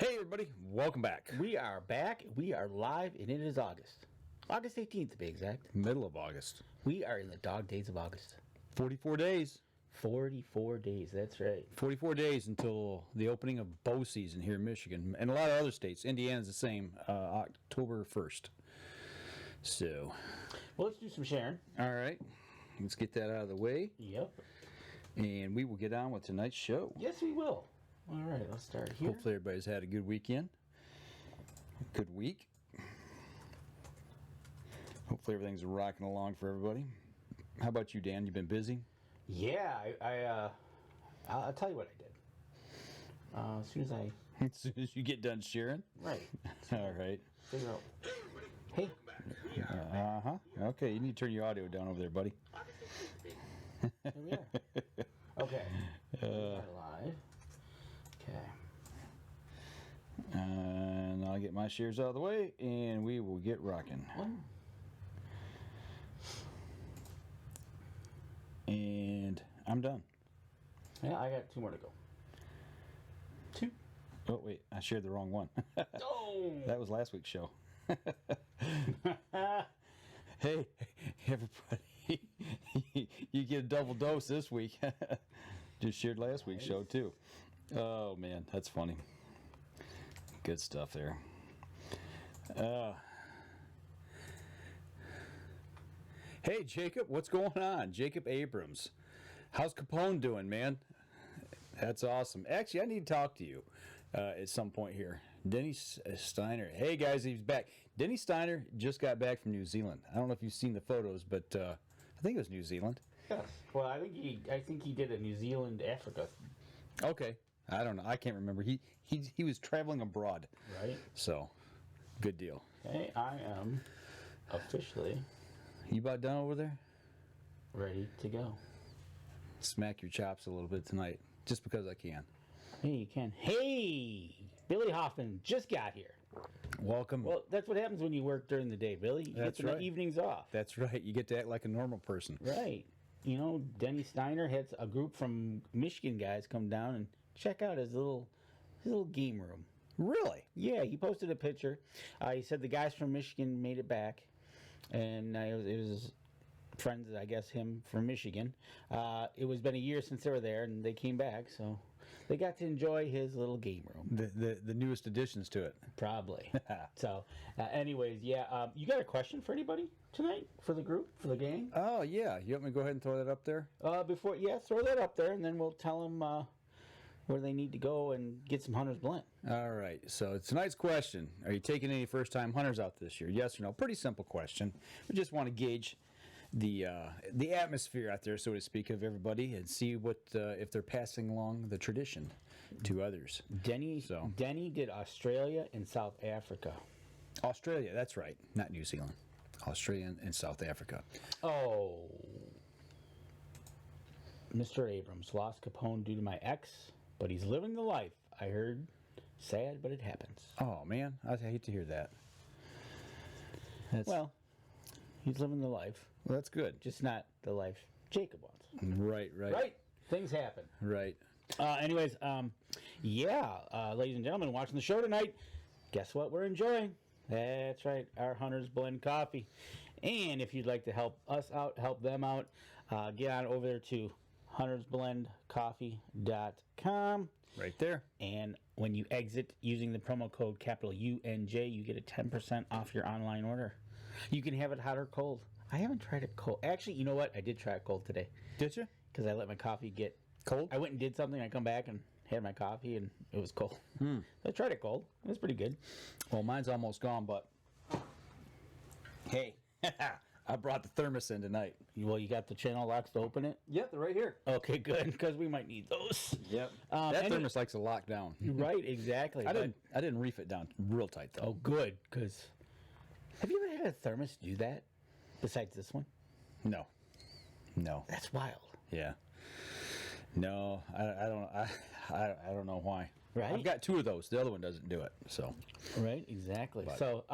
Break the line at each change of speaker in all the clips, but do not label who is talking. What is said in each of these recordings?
Hey everybody, welcome back.
We are back. We are live, and it is August. August 18th to be exact.
Middle of August.
We are in the dog days of August.
44 days.
44 days, that's right.
44 days until the opening of bow season here in Michigan. And a lot of other states. Indiana's the same, October 1st. So.
Well, let's do some sharing.
All right. Let's get that out of the way.
Yep.
And we will get on with tonight's show.
Yes, we will. All right, let's start here.
Hopefully everybody's had a good weekend. A good week. Hopefully everything's rocking along for everybody. How about you, Dan? You been busy?
Yeah, I'll tell you what I did. As soon as
As soon as you get done sharing?
Right.
All right.
Figure out. Hey.
Uh-huh. Okay, you need to turn your audio down over there, buddy.
Here we are. Okay. We are live. Okay.
And I'll get my shares out of the way, and we will get rocking. And I'm done.
Yeah, I got 2 more to go. 2.
Oh, wait, I shared the wrong one.
Oh!
That was last week's show. Hey, everybody, you get a double dose this week. Just shared last week's show, too. Oh, man, that's funny. Good stuff there. Hey, Jacob, what's going on? Jacob Abrams. How's Capone doing, man? That's awesome. Actually, I need to talk to you at some point here. Denny Steiner. Hey, guys, he's back. Denny Steiner just got back from New Zealand. I don't know if you've seen the photos, but I think it was New Zealand.
Yes. Well, I think he did a New Zealand, Africa.
Okay. I don't know. I can't remember. He was traveling abroad.
Right.
So, good deal.
Okay, I am officially
You about done over there?
ready to go.
Smack your chops a little bit tonight, just because I can.
Hey, you can. Hey, Billy Hoffman just got here.
Welcome.
Well, that's what happens when you work during the day, Billy. You
That's
get the
right.
evenings off.
That's right. You get to act like a normal person.
Right. You know, Denny Steiner had a group from Michigan guys come down and check out his little game room.
Really?
Yeah, he posted a picture. He said the guys from Michigan made it back, and it was friends, I guess, him from Michigan. It was been a year since they were there, and they came back, so they got to enjoy his little game room.
The newest additions to it.
Probably. So, anyways, yeah. You got a question for anybody tonight for the group, for the gang?
Oh, yeah. You want me to go ahead and throw that up there?
Throw that up there, and then we'll tell them where they need to go and get some Hunter's Blend.
All right. So tonight's question, are you taking any first-time hunters out this year? Yes or no? Pretty simple question. We just want to gauge the atmosphere out there, so to speak, of everybody and see what if they're passing along the tradition to others.
Denny did Australia and South Africa.
Australia, that's right. Not New Zealand. Australia and South Africa.
Oh. Mr. Abrams lost Capone due to my ex, but he's living the life. I heard. Sad, but it happens.
Oh, man. I hate to hear that.
Well, he's living the life.
Well, that's good.
Just not the life Jacob wants.
Right.
Right? Things happen.
Right.
Anyways, ladies and gentlemen, watching the show tonight, guess what we're enjoying? That's right, our Hunter's Blend coffee. And if you'd like to help us out, help them out, get on over there to huntersblendcoffee.com.
Right there.
And when you exit using the promo code capital UNJ, you get a 10% off your online order. You can have it hot or cold. I haven't tried it cold. Actually, you know what? I did try it cold today.
Did you?
Because I let my coffee get
cold.
I went and did something. I come back and had my coffee, and it was cold. I tried it cold. It was pretty good.
Well, mine's almost gone, but hey, I brought the thermos in tonight.
Well, you got the channel locks to open it?
Yep, they're right here.
Okay, good, because we might need those.
Yep. That thermos likes to lock down.
Right, exactly.
I didn't reef it down real tight, though.
Oh, good, because have you ever had a thermos do that besides this one?
No.
That's wild.
Yeah. No, I don't know why.
Right?
I've got 2 of those. The other one doesn't do it. So.
Right, exactly.
But,
so,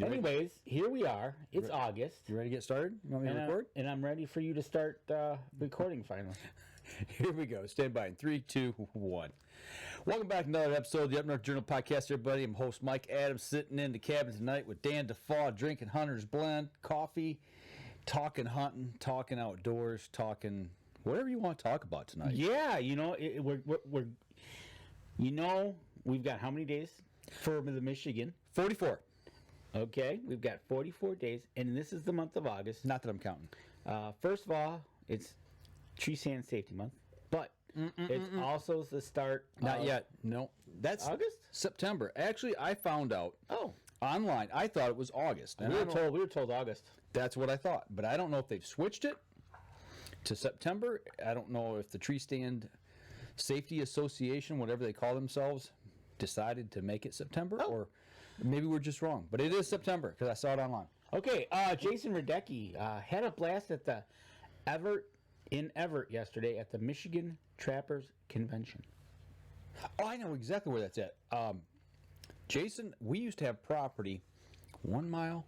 anyways, here we are. It's August.
You ready to get started? You want me to record?
And I'm ready for you to start recording finally.
Here we go. Stand by in 3, 2, 1. Welcome back to another episode of the Up North Journal Podcast, everybody. I'm host Mike Adams, sitting in the cabin tonight with Dan DeFaw, drinking Hunter's Blend, coffee, talking hunting, talking outdoors, talking whatever you want to talk about tonight.
Yeah, we've got how many days for the Michigan?
44.
Okay, we've got 44 days, and this is the month of August.
Not that I'm counting.
First of all, it's Tree Stand Safety Month, but it's also the start.
Not yet. No. That's
August?
September. Actually, I found out online. I thought it was August. And
We were told August.
That's what I thought. But I don't know if they've switched it to September. I don't know if the Tree Stand Safety Association, whatever they call themselves, decided to make it September, or maybe we're just wrong. But it is September because I saw it online.
Okay, Jason Radecki had a blast at the Everett yesterday at the Michigan Trappers Convention.
Oh, I know exactly where that's at. Jason, we used to have property 1 mile,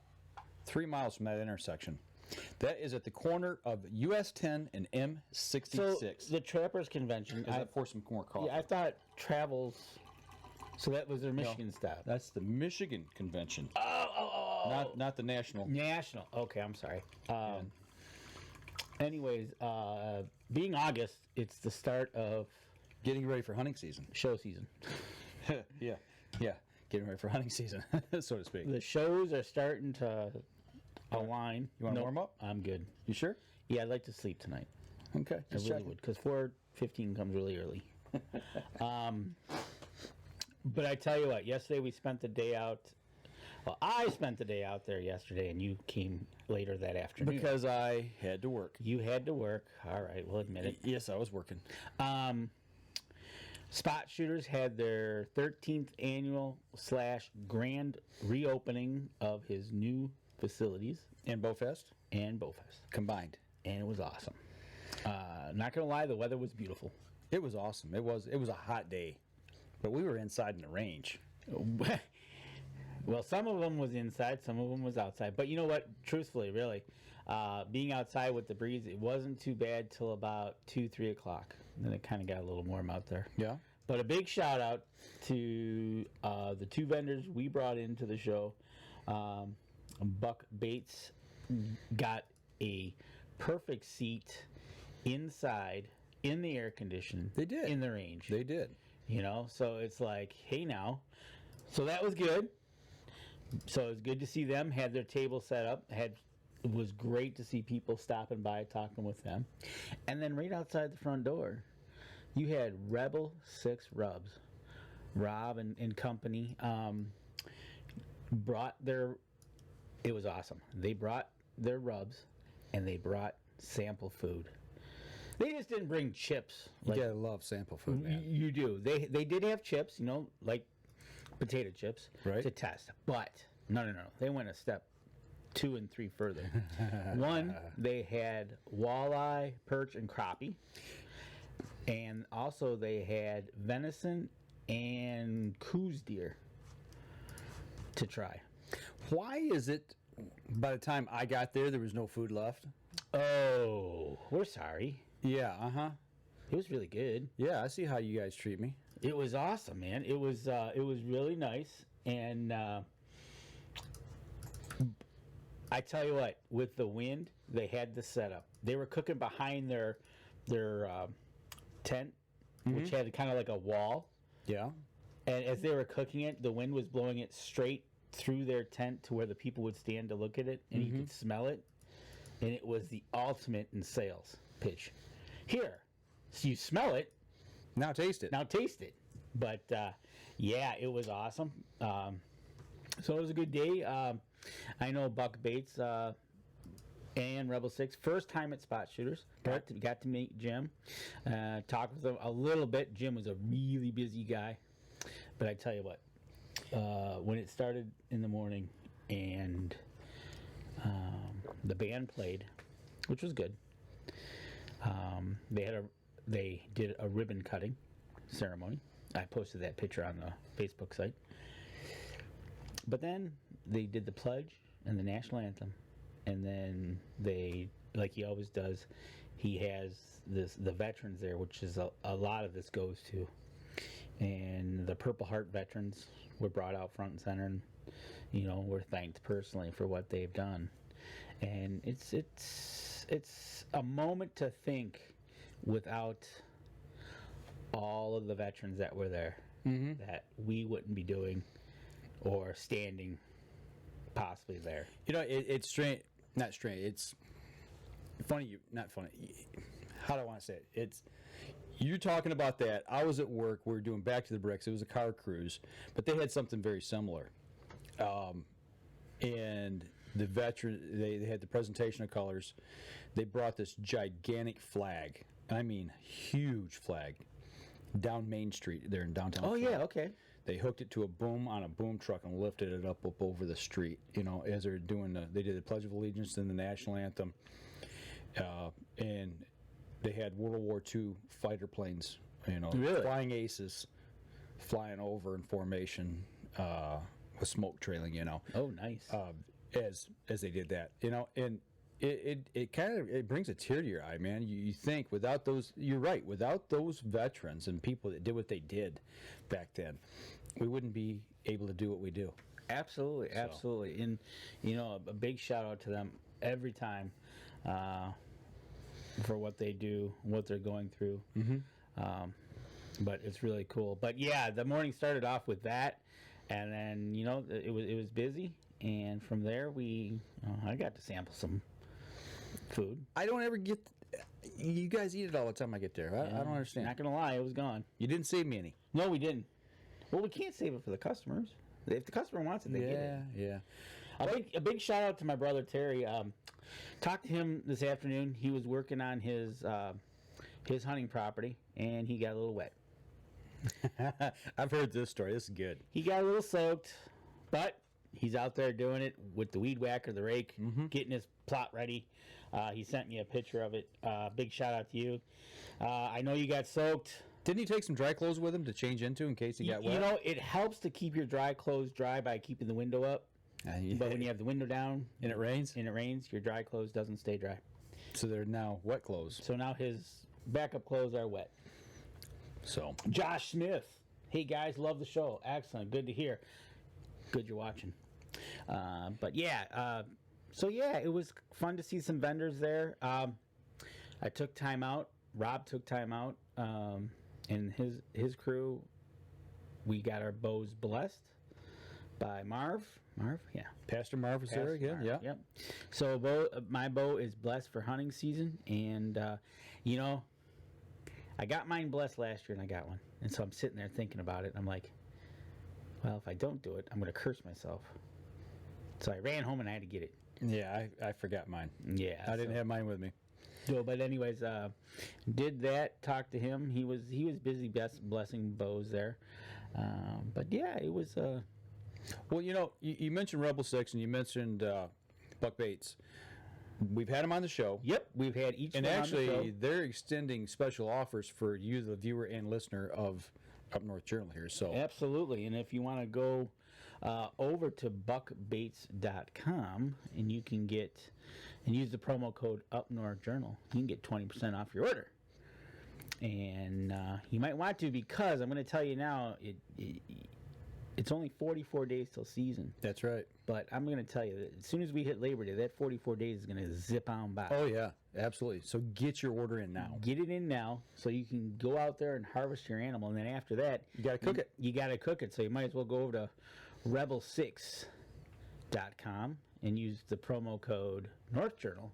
3 miles from that intersection. That is at the corner of US 10 and M66.
So the Trappers Convention.
I pour some more coffee.
Yeah, I thought Travels. So that was their Michigan stop.
That's the Michigan Convention.
Oh.
Not the national.
National. Okay, I'm sorry. Anyways, being August, it's the start of
Getting ready for hunting season.
show season.
Yeah. Getting ready for hunting season, so to speak.
The shows are starting to align.
You want to warm up?
I'm good.
You sure?
Yeah, I'd like to sleep tonight.
Okay.
I really would, because 4:15 comes really early. But I tell you what, yesterday we spent the day out. Well, I spent the day out there yesterday, and you came later that afternoon.
Because I had to work.
You had to work. All right, we'll admit it.
Yes, I was working.
Spot Shooters had their 13th annual / grand reopening of his new facilities.
And Bowfest?
And Bowfest.
Combined.
And it was awesome. Not going to lie, the weather was beautiful.
It was awesome. It was a hot day. But we were inside in the range.
Well, some of them was inside, some of them was outside. But you know what? Truthfully, really, being outside with the breeze, it wasn't too bad till about 2, 3 o'clock. Then it kind of got a little warm out there.
Yeah.
But a big shout out to the two vendors we brought into the show. Buck Bates got a perfect seat inside in the air condition.
They did.
In the range.
They did.
You know, so it's like, hey now. So that was good. So it was good to see them, had their table set up. It was great to see people stopping by, talking with them. And then right outside the front door, you had Rebel 6 Rubs. Rob and company brought it was awesome. They brought their rubs, and they brought sample food. They just didn't bring chips.
You gotta love sample food, man.
You do. They did have chips, like potato chips,
right,
to test. But no. They went a step 2 and 3 further. One, they had walleye, perch, and crappie, and also they had venison and coos deer to try.
Why is it by the time I got there was no food left?
Oh, we're sorry.
Yeah,
It was really good.
Yeah, I see how you guys treat me.
It was awesome, man. It was really nice, and I tell you what, with the wind, they had the setup. They were cooking behind their tent, which had kind of like a wall.
Yeah.
And as they were cooking it, the wind was blowing it straight through their tent to where the people would stand to look at it, and you could smell it. And it was the ultimate in sales pitch. Here, so you smell it.
Now taste it.
But yeah, it was awesome. So it was a good day. I know Buck Bates and Rebel 6, first time at Spot Shooters. Got to meet Jim, talk with him a little bit. Jim was a really busy guy, but I tell you what, when it started in the morning and the band played, which was good. They did a ribbon cutting ceremony. I posted that picture on the Facebook site. But then they did the pledge and the national anthem, and then they, like he always does, he has the veterans there, which is a lot of this goes to, and Purple Heart veterans were brought out front and center, and were thanked personally for what they've done. And it's a moment to think without all of the veterans that were there, that we wouldn't be doing or standing possibly there.
It's strange. Not strange. It's funny. Not funny. How do I want to say it? It's you're talking about that. I was at work. We were doing Back to the Bricks. It was a car cruise, but they had something very similar. And the veteran, they had the presentation of colors. They brought this gigantic flag. I mean, huge flag down Main Street there in downtown.
Oh,
Florida.
yeah, okay.
They hooked it to a boom on a boom truck and lifted it up over the street. As they're doing they did the Pledge of Allegiance and the national anthem, and they had World War II fighter planes.
Really?
Flying aces, flying over in formation, with smoke trailing.
Oh, nice.
As they did that, and it kind of brings a tear to your eye, man. You think without those, you're right. Without those veterans and people that did what they did back then, we wouldn't be able to do what we do.
Absolutely, absolutely. And a big shout out to them every time for what they do, what they're going through. But it's really cool. But yeah, the morning started off with that, and then it was busy, and from there I got to sample some food.
I don't ever get. You guys eat it all the time I get there. I don't understand.
Not gonna lie, it was gone.
You didn't save me any.
No, we didn't. Well, we can't save it for the customers. If the customer wants it, they get it.
Yeah.
A big shout out to my brother Terry. Talked to him this afternoon. He was working on his hunting property, and he got a little wet.
I've heard this story. This is good.
He got a little soaked, but he's out there doing it with the weed whacker, the rake, getting his plot ready. He sent me a picture of it. Big shout out to you. I know you got soaked.
Didn't he take some dry clothes with him to change into in case he got wet?
It helps to keep your dry clothes dry by keeping the window up. But when you have the window down
and it rains,
your dry clothes doesn't stay dry.
So they're now wet clothes.
So now his backup clothes are wet.
So
Josh Smith, hey guys, love the show. Excellent, good to hear. Good you're watching. But yeah, it was fun to see some vendors there. I took time out. Rob took time out, and his crew. We got our bows blessed by Marv. Yeah.
Pastor Marv is there again. Yeah.
Yep. So my bow is blessed for hunting season, and I got mine blessed last year, and I got one, and so I'm sitting there thinking about it. And I'm like, well, if I don't do it, I'm going to curse myself. So I ran home and I had to get it.
Yeah, I forgot mine.
Yeah,
I didn't have mine with me.
So, but anyways, did that. Talked to him. He was busy blessing bows there. But yeah, it was.
Well, you mentioned Rebel 6 and you mentioned Buck Bates. We've had him on the show.
Yep, we've had each
and
one
actually,
on the show.
They're extending special offers for you, the viewer and listener of Up North Journal here. So
absolutely, and if you want to go over to buckbates.com and you can use the promo code Up North Journal, you can get 20% off your order. And you might want to, because I'm going to tell you now, it's only 44 days till season.
That's right.
But I'm going to tell you that as soon as we hit Labor Day, that 44 days is going to zip on by.
Oh, yeah, absolutely. So get your order in now.
Get it in now so you can go out there and harvest your animal. And then after that,
you got to cook it.
You got to cook it. So you might as well go over to rebel6.com and use the promo code North Journal,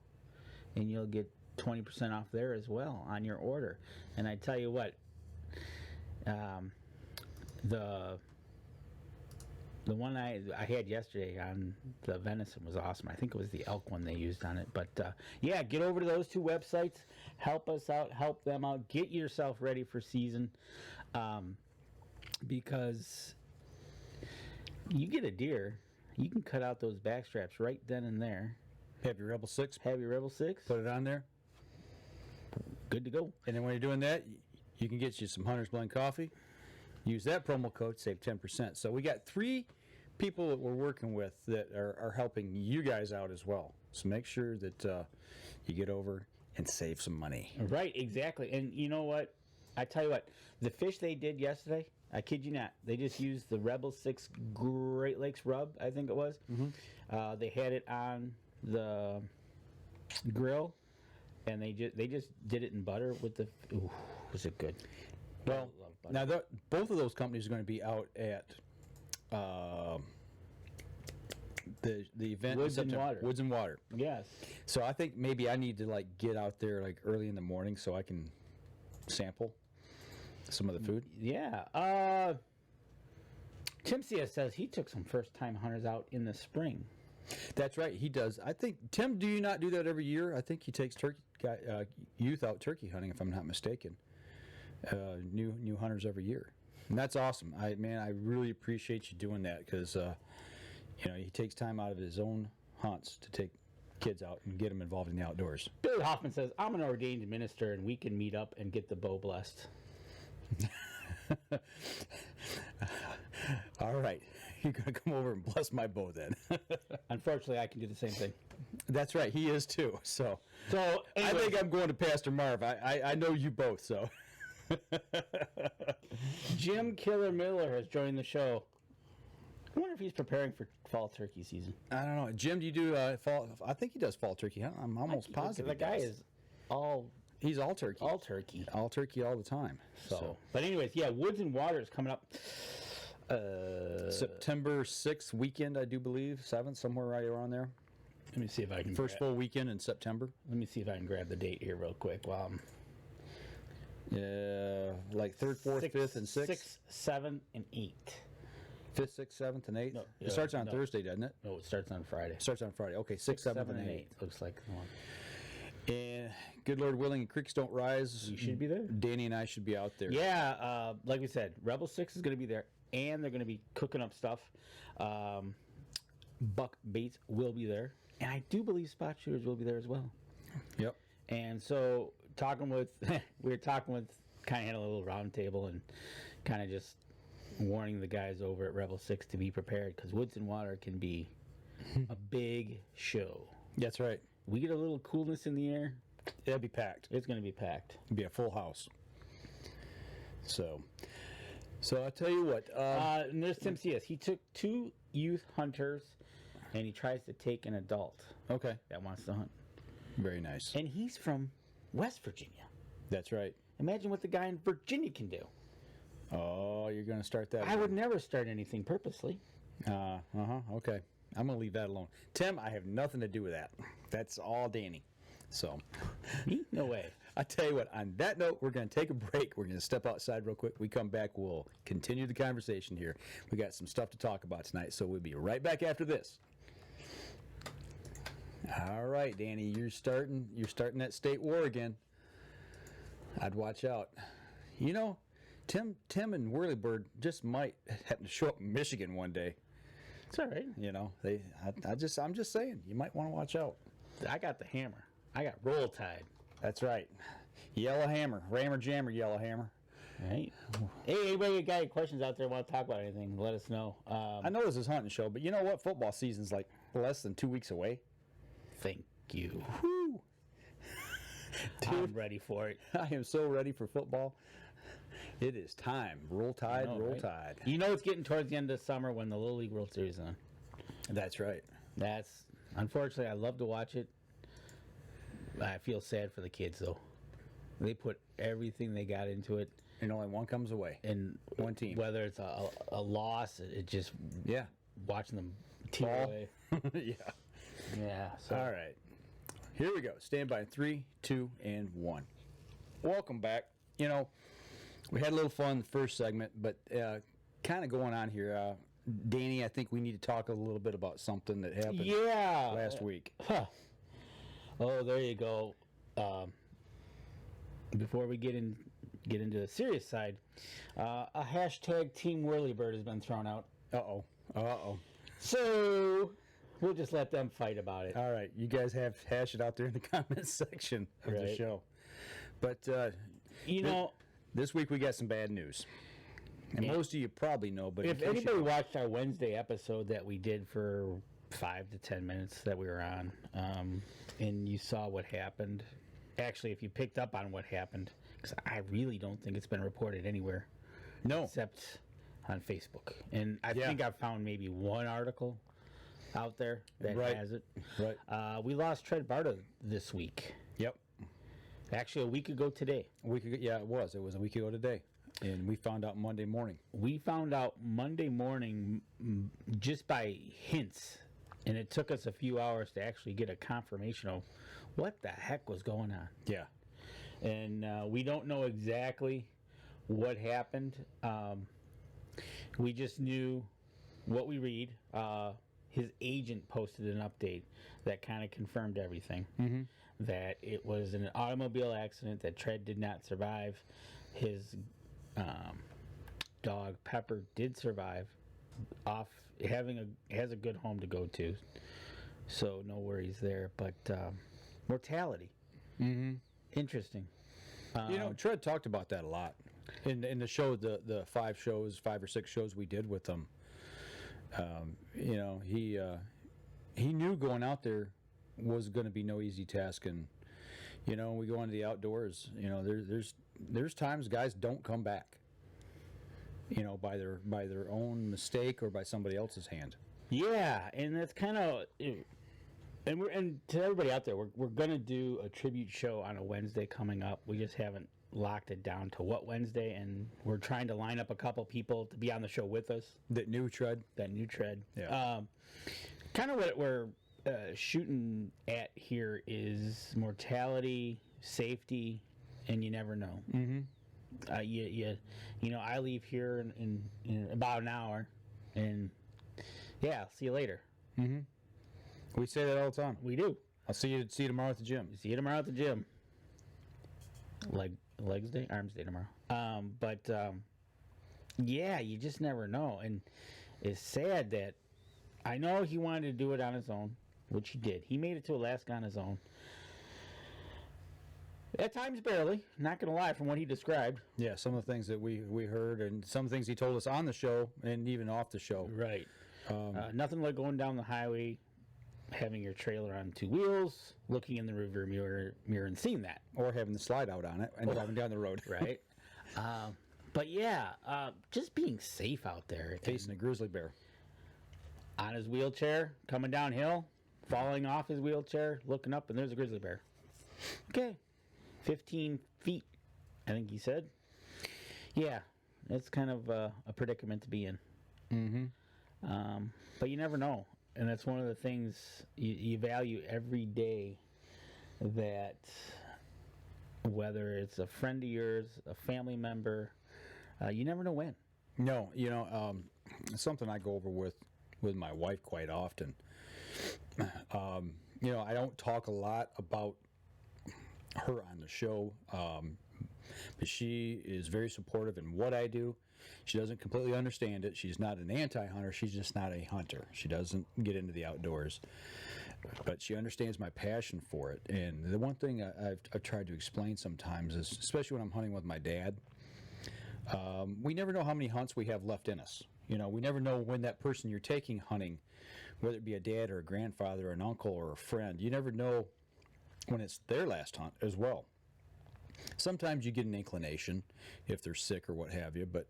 and you'll get 20% off there as well on your order. And I tell you what, the one I had yesterday on the venison was awesome. I think it was the elk one they used on it. But yeah, get over to those two websites. Help us out. Help them out. Get yourself ready for season, because you get a deer, you can cut out those back straps right then and there.
Have your Rebel 6.
Have your Rebel 6.
Put it on there.
Good to go.
And then when you're doing that, you can get you some Hunter's Blend coffee. Use that promo code, save 10%. So we got 3 people that we're working with that are helping you guys out as well. So make sure that you get over and save some money.
Right, exactly. And you know what? I tell you what, the fish they did yesterday, I kid you not. They just used the Rebel 6 Great Lakes rub, I think it was. They had it on the grill, and they just did it in butter with the. Ooh, was it good?
Well, now both of those companies are going to be out at the event.
Woods and Water.
Woods and Water.
Yes.
So I think maybe I need to like get out there like early in the morning so I can sample some of the food.
Yeah. Tim CS says he took some first-time hunters out in the spring.
That's right, he does. I think Tim, do you not do that every year? I think he takes youth out turkey hunting, if I'm not mistaken. New hunters every year, and that's awesome. I really appreciate you doing that because he takes time out of his own hunts to take kids out and get them involved in the outdoors.
Billy Hoffman says, I'm an ordained minister and we can meet up and get the bow blessed.
All right. You're going to come over and bless my bow then.
Unfortunately, I can do the same thing.
That's right. He is too. So
anyways,
I think I'm going to Pastor Marv. I know you both, so.
Jim Killer Miller has joined the show. I wonder if he's preparing for fall turkey season.
I don't know. Jim, do you do fall? I think he does fall turkey. Huh? I'm almost positive.
The guy is all.
He's all turkey.
All turkey.
All turkey all the time. So.
But anyways, yeah, Woods and Water is coming up.
September 6th weekend, I do believe. 7th, somewhere right around there.
Let me see if I can.
First full weekend in September.
Let me see if I can grab the date here real quick.
Like 3rd, 4th, 5th, and 6th.
6th, 7th, and 8th.
5th, 6th, 7th, and 8th?
No,
it starts on Thursday, doesn't it?
No, it starts on Friday.
Starts on Friday. Okay, 6th, 7th, and 8th.
Looks like the one.
And good Lord willing, and creeks don't rise.
You should be there.
Danny and I should be out there.
Yeah, like we said, Rebel 6 is going to be there, and they're going to be cooking up stuff. Buck Baits will be there, and I do believe Spot Shooters will be there as well.
Yep.
And so, we were talking with, kind of had a little round table and kind of just warning the guys over at Rebel 6 to be prepared because Woods and Water can be a big show.
That's right.
We get a little coolness in the air.
It'll be packed.
It's going to be packed.
It'll be a full house. So I'll tell you what.
And there's Tim C.S. He took 2 youth hunters, and he tries to take an adult.
Okay.
That wants to hunt.
Very nice.
And he's from West Virginia.
That's right.
Imagine what the guy in Virginia can do.
Oh, you're going to start that.
I would never start anything purposely.
Okay. I'm going to leave that alone. Tim, I have nothing to do with that. That's all Danny. So.
Me? No way.
I tell you what, on that note, we're going to take a break. We're going to step outside real quick. We come back, we'll continue the conversation here. We got some stuff to talk about tonight, so we'll be right back after this. All right, Danny, you're starting that state war again. I'd watch out. You know, Tim and Whirlybird just might happen to show up in Michigan one day.
It's all right.
You know, I'm just saying, you might want to watch out.
I got the hammer. I got Roll Tide.
That's right. Yellow Hammer. Rammer Jammer Yellow Hammer.
Right. Hey, anybody got any questions out there, want to talk about anything, let us know.
I know this is hunting show, but you know what? Football season's like less than 2 weeks away.
Thank you.
Whew.
Dude, I'm ready for it.
I am so ready for football. It is time. Roll Tide, roll
right?
Tide.
You know it's getting towards the end of summer when the Little League World Series is on.
That's right.
Unfortunately, I love to watch it. I feel sad for the kids, though. They put everything they got into it.
And only one comes away.
And
one team.
Whether it's a loss, it just...
Yeah.
Watching them tear away.
Yeah.
Yeah. So.
All right. Here we go. Stand by. 3, 2, and 1. Welcome back. You know, we had a little fun in the first segment, but kind of going on here. Danny, I think we need to talk a little bit about something that happened last week.
Huh. Oh, there you go. Before we get into the serious side, a hashtag Team Whirlybird has been thrown out.
Uh-oh.
So we'll just let them fight about it.
All right. You guys hash it out there in the comments section of the show. But, this week we got some bad news. And most of you probably know, but
if anybody watched our Wednesday episode that we did for 5 to 10 minutes that we were on, and you saw what happened, actually, if you picked up on what happened, because I really don't think it's been reported anywhere.
No.
Except on Facebook, and I think I've found maybe one article out there that has it.
Right.
We lost Tred Barta this week.
Yep.
Actually, a week ago today.
A week ago, yeah, it was. It was a week ago today, and we found out Monday morning.
We found out Monday morning just by hints, and it took us a few hours to actually get a confirmation of what the heck was going on.
Yeah.
And we don't know exactly what happened. We just knew what we read. His agent posted an update that kind of confirmed everything.
Mm-hmm.
That it was an automobile accident, that Tred did not survive. His dog Pepper did survive, has a good home to go to, so no worries there. But mortality, interesting.
Tred talked about that a lot in the show, the 5 or 6 shows we did with him. He knew going out there was going to be no easy task, and we go into the outdoors. There's times guys don't come back, by their own mistake or by somebody else's hand.
Yeah, and that's kind of, and to everybody out there, we're gonna do a tribute show on a Wednesday coming up. We just haven't locked it down to what Wednesday, and we're trying to line up a couple people to be on the show with us.
That new Tred.
Yeah. Kind of what we're shooting at here is mortality, safety, and you never know.
Mm-hmm.
I leave here in about an hour, and see you later.
Mm-hmm. We say that all the time.
We do.
I'll see you tomorrow at the gym.
See you tomorrow at the gym. Legs day, arms day tomorrow. You just never know, and it's sad that I know he wanted to do it on his own, which he did. He made it to Alaska on his own. At times, barely. Not going to lie, from what he described.
Yeah, some of the things that we heard, and some things he told us on the show, and even off the show.
Right. Nothing like going down the highway, having your trailer on 2 wheels, looking in the rearview mirror and seeing that.
Or having the slide out on it and driving down the road.
Right. Just being safe out there.
Facing a grizzly bear.
On his wheelchair, coming downhill, falling off his wheelchair, looking up, and there's a grizzly bear. Okay. 15 feet, I think he said. Yeah, it's kind of a predicament to be in.
Mm-hmm.
But you never know. And that's one of the things you value every day, that whether it's a friend of yours, a family member, you never know when.
No, something I go over with my wife quite often. I don't talk a lot about her on the show, but she is very supportive in what I do. She doesn't completely understand it. She's not an anti-hunter. She's just not a hunter. She doesn't get into the outdoors, but she understands my passion for it. And the one thing I've tried to explain sometimes is, especially when I'm hunting with my dad, we never know how many hunts we have left in us. We never know when that person you're taking hunting, whether it be a dad or a grandfather or an uncle or a friend, you never know when it's their last hunt as well. Sometimes you get an inclination if they're sick or what have you, but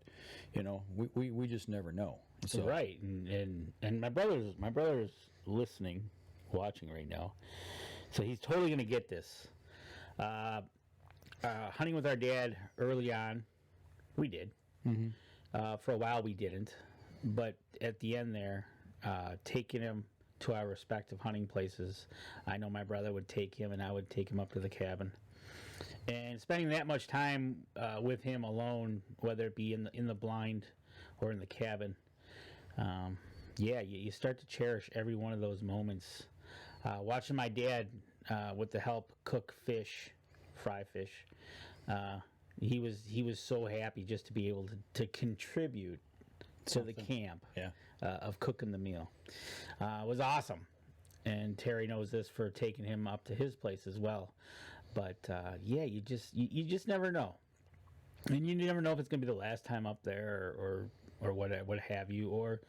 we just never know. So.
Right, and my brother's listening, watching right now, so he's totally gonna get this. Hunting with our dad early on, we did.
Mm-hmm.
For a while we didn't, but at the end there, taking him to our respective hunting places, I know my brother would take him and I would take him up to the cabin. And spending that much time with him alone, whether it be in the blind or in the cabin, you start to cherish every one of those moments. Watching my dad, with the help, cook fish, fry fish, he was so happy just to be able to contribute to the camp of cooking the meal. It was awesome. And Terry knows this for taking him up to his place as well. But you just never know, and you never know if it's gonna be the last time up there or what have you. Or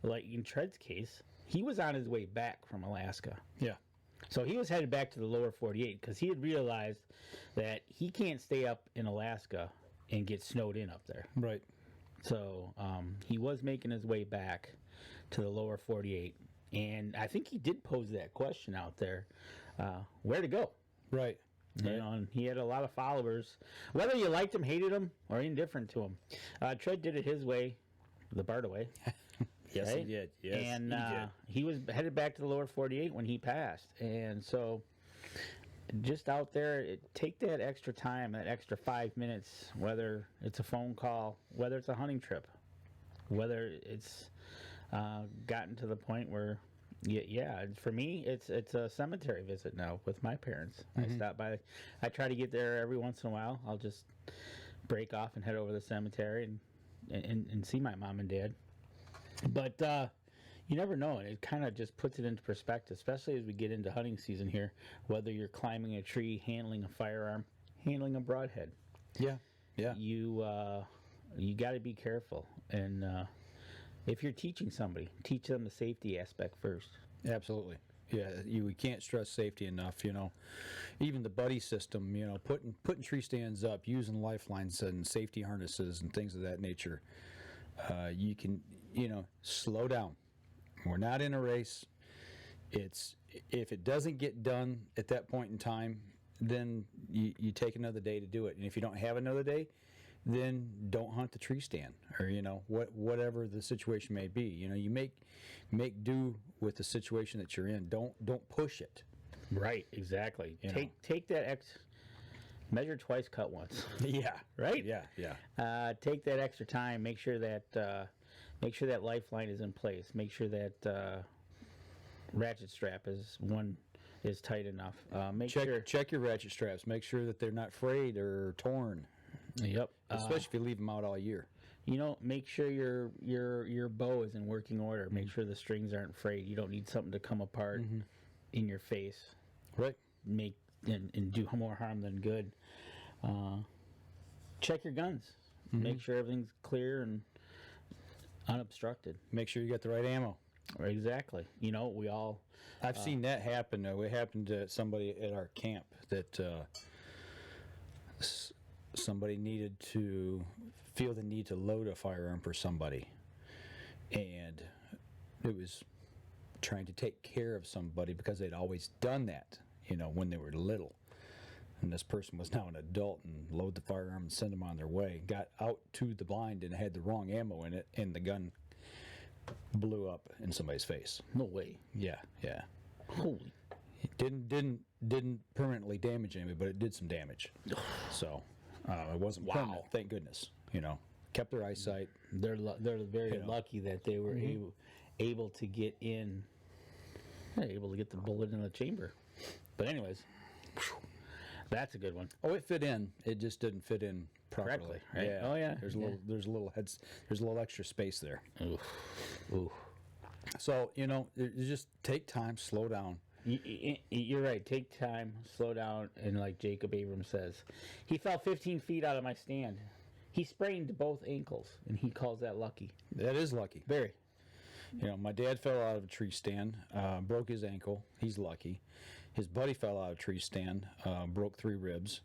like in Tred's case, he was on his way back from Alaska.
Yeah.
So he was headed back to the lower 48 because he had realized that he can't stay up in Alaska and get snowed in up there.
Right.
So he was making his way back to the lower 48. And I think he did pose that question out there, where to go.
Right.
You know, and he had a lot of followers, whether you liked him, hated him, or indifferent to him. Tred did it his way, the Barta way.
Yes,
right?
he did. Yes,
and
he did.
he was headed back to the lower 48 when he passed. And so just out there, take that extra time, that extra 5 minutes, whether it's a phone call, whether it's a hunting trip, whether it's gotten to the point where, yeah, for me, it's a cemetery visit now with my parents. I stop by. I try to get there every once in a while. I'll just break off and head over to the cemetery and see my mom and dad. But you never know. It kind of just puts it into perspective, especially as we get into hunting season here, whether you're climbing a tree, handling a firearm, handling a broadhead.
Yeah. Yeah.
You got to be careful. And if you're teaching somebody, teach them the safety aspect first.
Absolutely. Yeah, we can't stress safety enough, you know. Even the buddy system, you know, putting tree stands up, using lifelines and safety harnesses and things of that nature. You can, you know, slow down. We're not in a race. If it doesn't get done at that point in time, then you take another day to do it. And if you don't have another day, then don't hunt the tree stand, or you know, whatever the situation may be. You know, you make do with the situation that you're in. Don't push it.
Right, exactly.
You
Take that measure twice, cut once.
Yeah.
Right?
Yeah.
Take that extra time. Make sure that lifeline is in place. Make sure that ratchet strap is tight enough.
Check your ratchet straps. Make sure that they're not frayed or torn.
Yep.
Especially if you leave them out all year.
You know, make sure your bow is in working order. Make sure the strings aren't frayed. You don't need something to come apart in your face.
Right.
And do more harm than good. Check your guns. Make sure everything's clear and unobstructed.
Make sure you got the right ammo.
Exactly. You know, we all...
I've seen that happen. It happened to somebody at our camp that somebody feel the need to load a firearm for somebody. And it was trying to take care of somebody because they'd always done that, you know, when they were little. And this person was now an adult and load the firearm and send them on their way. Got out to the blind and had the wrong ammo in it, and the gun blew up in somebody's face.
No way.
Yeah.
Holy.
It didn't permanently damage anybody, but it did some damage. So it wasn't permanent, thank goodness. You know, kept their eyesight.
They're very lucky that they were able to get in. Able to get the bullet in the chamber. But anyways, that's a good one.
Oh, it fit in. It just didn't fit in properly.
Correctly, right?
Yeah.
Oh yeah.
There's a little extra space there.
Ooh.
So you know, you just take time, slow down.
You're right. Take time, slow down, and like Jacob Abrams says, he fell 15 feet out of my stand. He sprained both ankles, and he calls that lucky.
That is lucky.
Very.
You know, my dad fell out of a tree stand, broke his ankle. He's lucky. His buddy fell out of a tree stand, broke 3 ribs.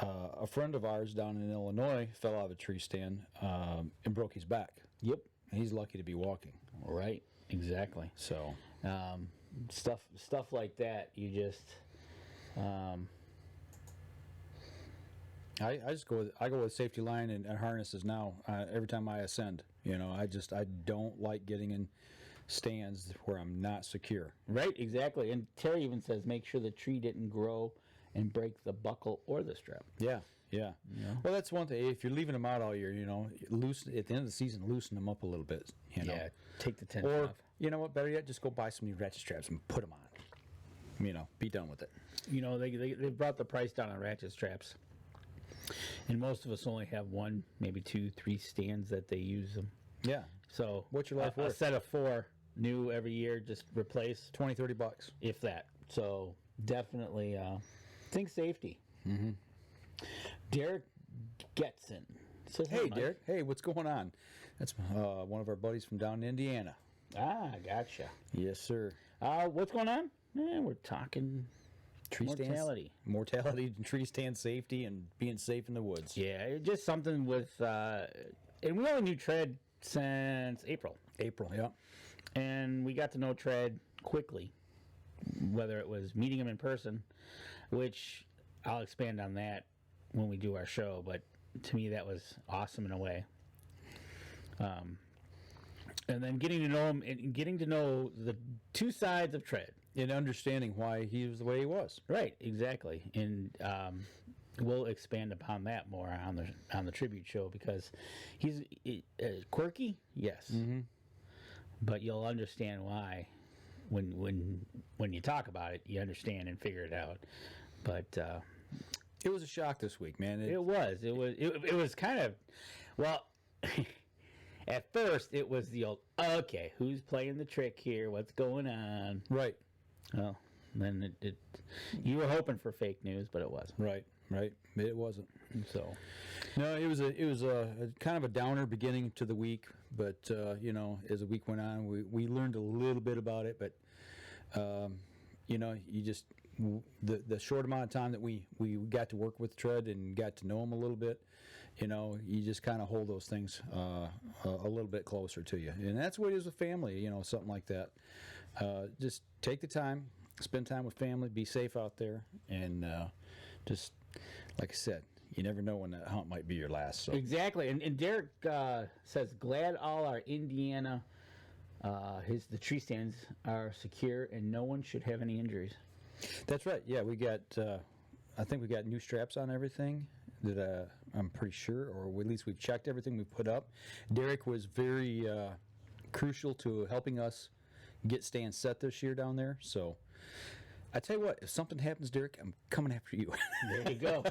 A friend of ours down in Illinois fell out of a tree stand and broke his back.
Yep.
He's lucky to be walking.
Right. Exactly.
So
stuff like that, you just.
I go with safety line and harnesses now every time I ascend. You know, I don't like getting in stands where I'm not secure.
Right, exactly. And Terry even says make sure the tree didn't grow and break the buckle or the strap.
Yeah. Well, that's one thing. If you're leaving them out all year, you know, loosen at the end of the season, loosen them up a little bit. You know?
Yeah, take the tension
or
off.
You know what? Better yet, just go buy some new ratchet straps and put them on. You know, be done with it.
You know, they brought the price down on ratchet straps. And most of us only have 1, maybe 2, 3 stands that they use them.
Yeah.
So
what's your life
a
worth?
set of 4 new every year, just replace
$20-$30,
if that. So definitely think safety.
Mm-hmm.
Derek Getson says,
"Hey,
Mike.
Derek. Hey, what's going on?" That's one of our buddies from down in Indiana.
Ah, gotcha.
Yes, sir.
What's going on? We're talking
Tree
mortality.
Mortality and tree stand safety and being safe in the woods.
Yeah, just something with and we only knew Tred since April.
April, yeah.
And we got to know Tred quickly, whether it was meeting him in person, which I'll expand on that when we do our show, but to me that was awesome in a way. And then getting to know him and getting to know the two sides of Tred.
And understanding why he was the way he was.
Right, exactly. And we'll expand upon that more on the tribute show because he's quirky, yes.
Mm-hmm.
But you'll understand why when you talk about it, you understand and figure it out. But
it was a shock this week, man.
It was kind of, well, at first it was the old, okay, who's playing the trick here? What's going on?
Right.
Well, then it you were hoping for fake news, but it wasn't.
Right. It wasn't.
So,
no, it was a kind of a downer beginning to the week, but as the week went on, we learned a little bit about it, but you just the short amount of time that we got to work with Tred and got to know him a little bit, you just kind of hold those things a little bit closer to you, and that's what it is with family, something like that. Just take the time, spend time with family, be safe out there, and just like I said, you never know when that hunt might be your last. So.
Exactly, and Derek says, glad all our Indiana, the tree stands are secure and no one should have any injuries.
That's right. Yeah, we got. I think we got new straps on everything. That I'm pretty sure, or at least we've checked everything we put up. Derek was very crucial to helping us get stands set this year down there. So I tell you what, if something happens, Derek, I'm coming after you.
There you go.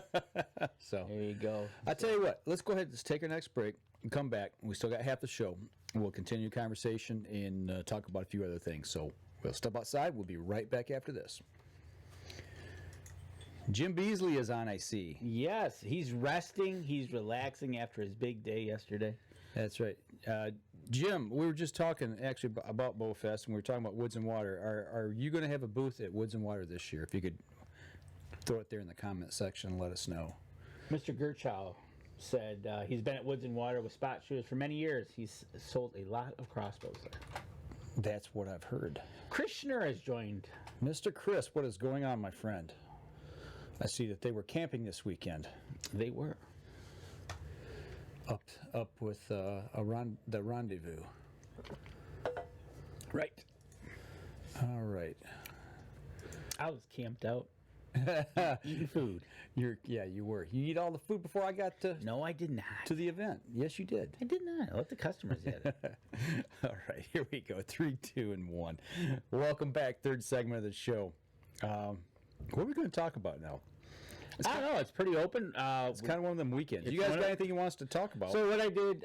So
there you go.
I tell you what, let's go ahead and take our next break and come back. We still got half the show. We'll continue the conversation and talk about a few other things. So we'll step outside. We'll be right back after this. Jim Beasley is on, I see.
Yes, he's resting. He's relaxing after his big day yesterday.
That's right. Jim, we were just talking actually about Bowfest, and we were talking about Woods and Water. Are you going to have a booth at Woods and Water this year? If you could throw it there in the comment section and let us know.
Mr. Gerchow said he's been at Woods and Water with spot shooters for many years. He's sold a lot of crossbows there.
That's what I've heard.
Chris Schnur has joined. Mr.
Chris, what is going on, my friend? I see that they were camping this weekend.
They were.
Up with the rendezvous.
Right.
All right.
I was camped out eating food.
You were. You eat all the food before I got to.
No, I did not.
To the event. Yes, you did.
I did not. Let the customers eat it.
All right, here we go. 3, 2, and 1. Welcome back. Third segment of the show. What are we going to talk about now?
I don't know. It's pretty open.
It's kind of one of them weekends. You guys got anything you want us to talk about?
So what I did,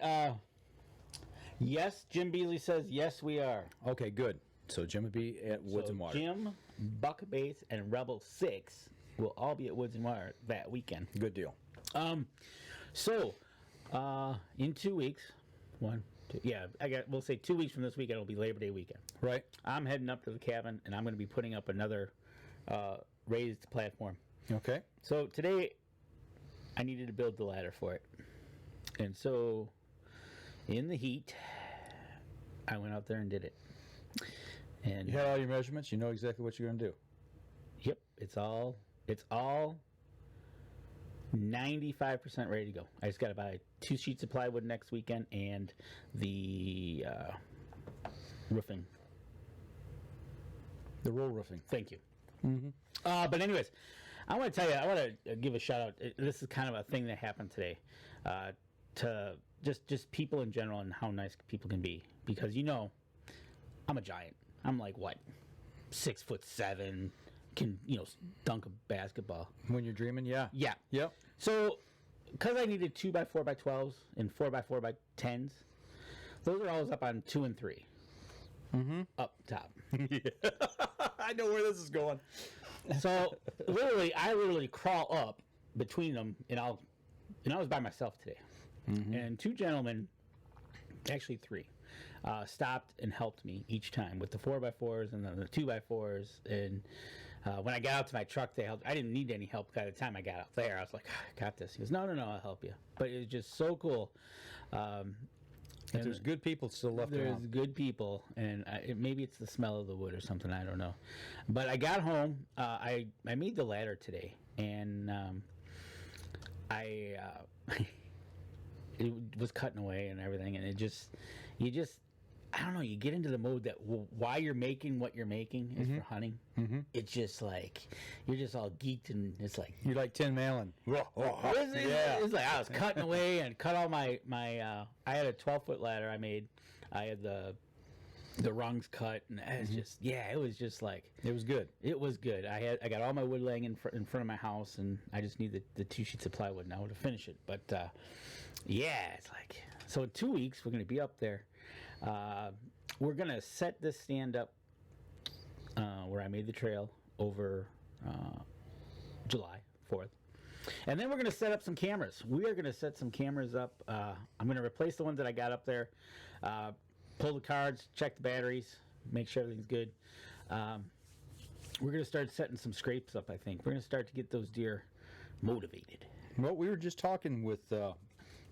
yes, Jim Beasley says, yes, we are.
Okay, good. So Jim will be at Woods and Water.
Jim, Buck Bates, and Rebel 6 will all be at Woods and Water that weekend.
Good deal.
So, in 2 weeks, we'll say 2 weeks from this weekend, it'll be Labor Day weekend.
Right.
I'm heading up to the cabin, and I'm going to be putting up another raised platform.
Okay.
So today, I needed to build the ladder for it. And so, in the heat, I went out there and did it. And
you had all your measurements. You know exactly what you're going to do.
Yep. It's all 95% ready to go. I just got to buy 2 sheets of plywood next weekend and the roofing.
The roll roofing.
Thank you.
Mm-hmm.
But anyways, I want to tell you, I want to give a shout out. This is kind of a thing that happened today to just people in general and how nice people can be. Because, I'm a giant. I'm like, what, 6'7", can, dunk a basketball.
When you're dreaming, yeah.
Yeah.
Yep.
So, because I needed 2x4x12s and 4x4x10s, those are always up on 2 and 3.
Mm-hmm.
Up top.
Yeah. I know where this is going.
So I literally crawl up between them, and I was by myself today, and 2 gentlemen, actually 3, stopped and helped me each time with the 4x4s and then the 2x4s, and When I got out to my truck, they helped. I didn't need any help by the time I got out there. I was like, I got this. He goes, no, I'll help you. But it was just so cool.
If there's good people still left
There's
around.
good people, and maybe it's the smell of the wood or something. I don't know. But I got home. I made the ladder today, and it was cutting away and everything, and you just I don't know. You get into the mode that why you're making what you're making is for hunting. Mm-hmm. It's just like you're just all geeked, and it's like
You're like Tin Malin.
it's like I was cutting away and cut all my I had a 12-foot ladder I made. I had the rungs cut, and it was just it was just like
It was good.
it was good. I got all my wood laying in front of my house, and I just need the 2 sheets of plywood now to finish it. But it's like so in 2 weeks we're gonna be up there. We're gonna set this stand up where I made the trail over July 4th, and then we're gonna set up some cameras. We are gonna set some cameras up. I'm gonna replace the ones that I got up there. Pull the cards, check the batteries, make sure everything's good. We're gonna start setting some scrapes up. I think we're gonna start to get those deer motivated.
Well, we were just talking with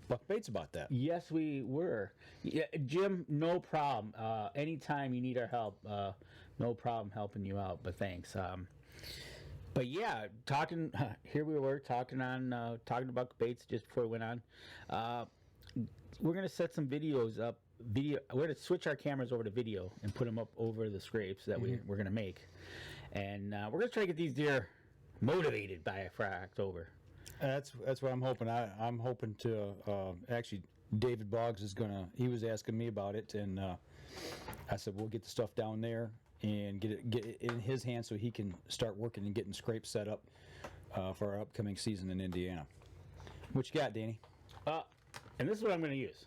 Buck Bates about that.
Yes, we were. Yeah, Jim, no problem. Anytime you need our help, no problem helping you out. But thanks. But yeah, talking. Here we were talking to Buck Bates just before we went on. We're gonna set some videos up. We're gonna switch our cameras over to video and put them up over the scrapes that we're gonna make, and we're gonna try to get these deer motivated for October.
That's what I'm hoping. I'm hoping to actually. David Boggs he was asking me about it, and I said we'll get the stuff down there and get it in his hands so he can start working and getting scrapes set up for our upcoming season in Indiana. What you got, Danny?
And this is what I'm going to use: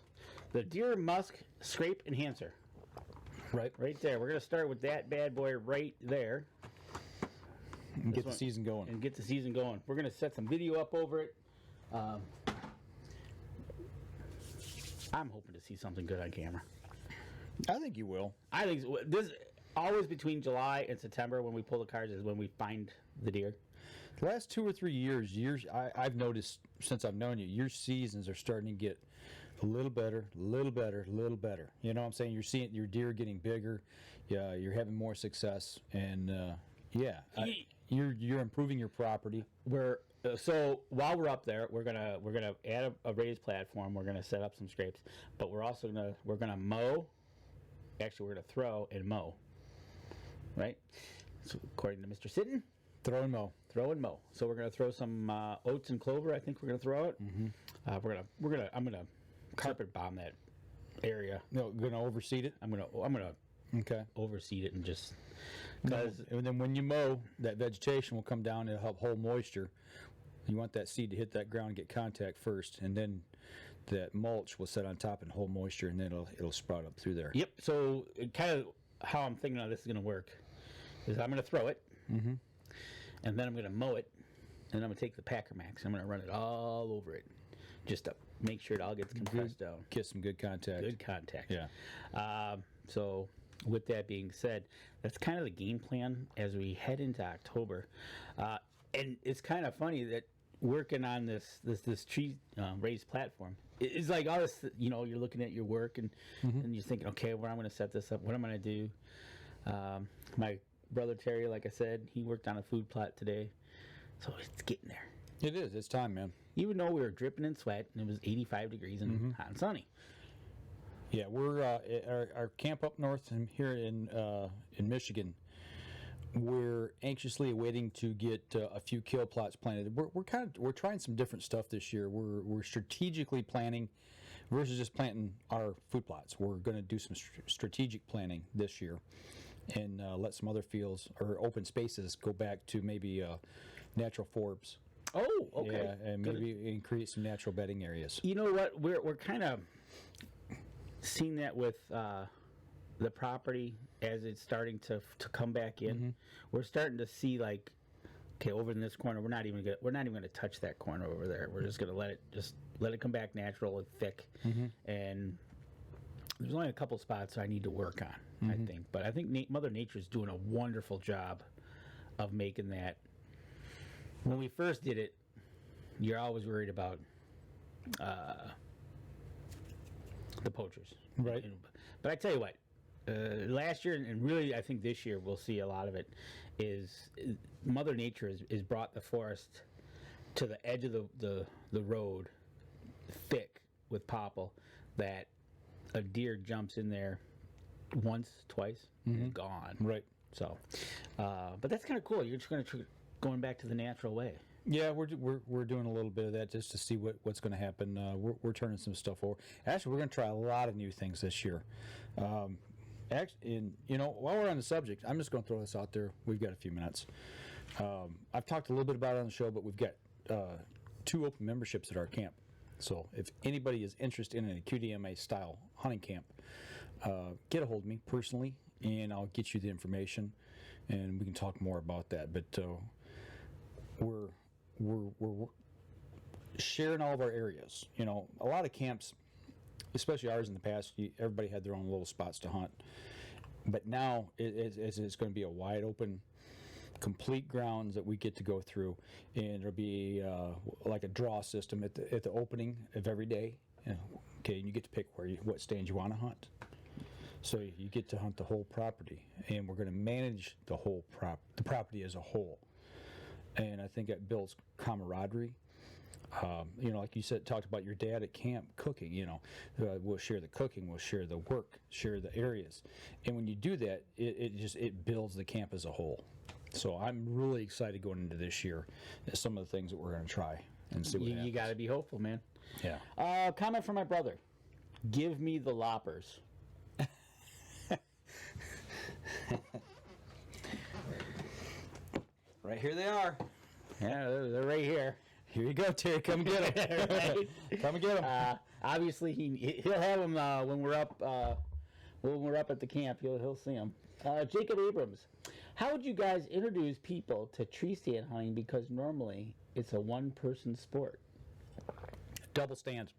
the Deer Musk Scrape Enhancer.
Right
there. We're going to start with that bad boy right there.
And get the season going.
We're going to set some video up over it. I'm hoping to see something good on camera.
I think you will.
I think this always between July and September when we pull the cards is when we find the deer.
The last 2 or 3 years, I've noticed since I've known you, your seasons are starting to get a little better. You know what I'm saying? You're seeing your deer getting bigger. Yeah, you're having more success, and you're improving your property.
So while we're up there, we're gonna add a raised platform. We're gonna set up some scrapes, but we're also gonna mow. Actually, we're gonna throw and mow. Right. So according to Mr. Sitton,
throw and mow.
So we're gonna throw some oats and clover. I think we're gonna throw it. Mm-hmm. I'm gonna carpet bomb that area.
No, gonna overseed it.
I'm gonna overseed it and just.
And then when you mow, that vegetation will come down and it'll help hold moisture. You want that seed to hit that ground and get contact first, and then that mulch will set on top and hold moisture, and then it'll sprout up through there.
Yep. So kind of how I'm thinking how this is going to work is I'm going to throw it, and then I'm going to mow it, and I'm going to take the Packer Max. I'm going to run it all over it, just to make sure it all gets compressed down.
Get some good contact.
Yeah. So with that being said, that's kind of the game plan as we head into October. And it's kind of funny that working on this tree raised platform, it's like all this, you're looking at your work and you're thinking, okay, where I'm going to set this up, what I'm going to do. My brother Terry, like I said, he worked on a food plot today, so it's getting there.
It is. It's time, man.
Even though we were dripping in sweat and it was 85 degrees and hot and sunny.
Yeah, we're our camp up north and here in Michigan. We're anxiously awaiting to get a few kill plots planted. We're trying some different stuff this year. We're strategically planning versus just planting our food plots. We're going to do some strategic planning this year and let some other fields or open spaces go back to maybe natural forbs.
Oh, okay.
Yeah, and maybe create some natural bedding areas.
You know what? We're kind of seeing that with the property as it's starting to come back in. We're starting to see like, okay, over in this corner, we're not even gonna touch that corner over there. We're just gonna let it come back natural and thick. And there's only a couple spots I need to work on, I think. But I think Mother Nature's doing a wonderful job of making that. When we first did it, you're always worried about the poachers.
Right.
But I tell you what, last year and really I think this year we'll see a lot of it is Mother Nature is brought the forest to the edge of the road thick with popple that a deer jumps in there once, twice, and gone.
Right.
So, but that's kind of cool. You're just going back to the natural way.
Yeah, we're doing a little bit of that just to see what's going to happen. We're turning some stuff over. Actually, we're going to try a lot of new things this year. Actually, while we're on the subject, I'm just going to throw this out there. We've got a few minutes. I've talked a little bit about it on the show, but we've got 2 open memberships at our camp. So if anybody is interested in a QDMA style hunting camp, get a hold of me personally, and I'll get you the information, and we can talk more about that. But we're sharing all of our areas. A lot of camps, especially ours in the past, everybody had their own little spots to hunt. But now it's going to be a wide open, complete grounds that we get to go through, and it'll be like a draw system at the opening of every day. Okay, and you get to pick what stands you want to hunt. So you get to hunt the whole property, and we're going to manage the property as a whole. And I think that builds camaraderie. Like you said, talked about your dad at camp cooking. We'll share the cooking, we'll share the work, share the areas, and when you do that, it builds the camp as a whole. So I'm really excited going into this year. Some of the things that we're going to try and see what happens.
You got to be hopeful, man.
Yeah.
Comment from my brother. Give me the loppers.
Right here they are.
Yeah, they're right here.
Here you go, Terry. Come and get them.
Right?
Come and get them.
Obviously, he'll have them when we're up at the camp. He'll see them. Jacob Abrams, how would you guys introduce people to tree stand hunting? Because normally it's a one-person sport.
Double stand.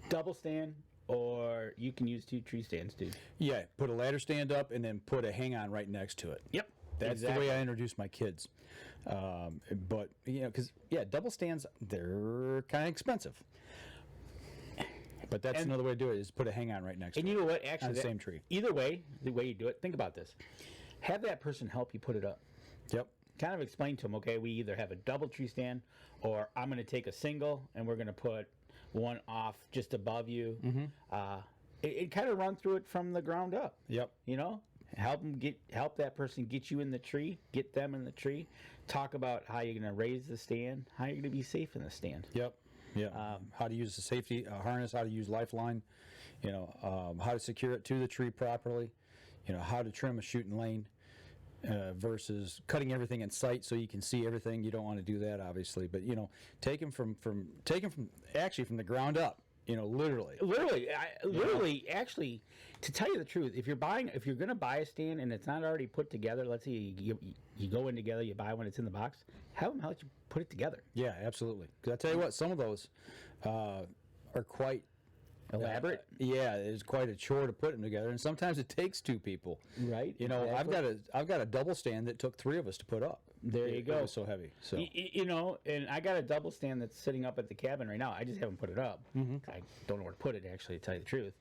Double stand, or you can use 2 tree stands, dude.
Yeah, put a ladder stand up and then put a hang-on right next to it.
Yep.
That's
exactly
the way I introduce my kids. But, because, double stands, they're kind of expensive. But that's another way to do it, is put a hang-on right next to it.
And you know what? Actually,
on the same tree.
Either way, the way you do it, think about this. Have that person help you put it up.
Yep.
Kind of explain to them, okay, we either have a double tree stand, or I'm going to take a single, and we're going to put one off just above you. It kind of run through it from the ground up.
Yep.
Help that person get you in the tree, get them in the tree. Talk about how you're going to raise the stand, how you're going to be safe in the stand.
Yep. Yeah. How to use the safety harness, how to use lifeline, how to secure it to the tree properly, how to trim a shooting lane versus cutting everything in sight so you can see everything. You don't want to do that, obviously, but take them from the ground up.
Literally, actually, to tell you the truth, if you're going to buy a stand and it's not already put together, let's say you go in together, you buy one, it's in the box, have them help you put it together.
Yeah, absolutely. Because I tell you what, some of those are quite
elaborate.
It's quite a chore to put them together, and sometimes it takes 2 people.
Right.
Exactly. I've got a double stand that took 3 of us to put up.
There you go.
It was so heavy. So
and I got a double stand that's sitting up at the cabin right now. I just haven't put it up. I don't know where to put it, actually, to tell you the truth.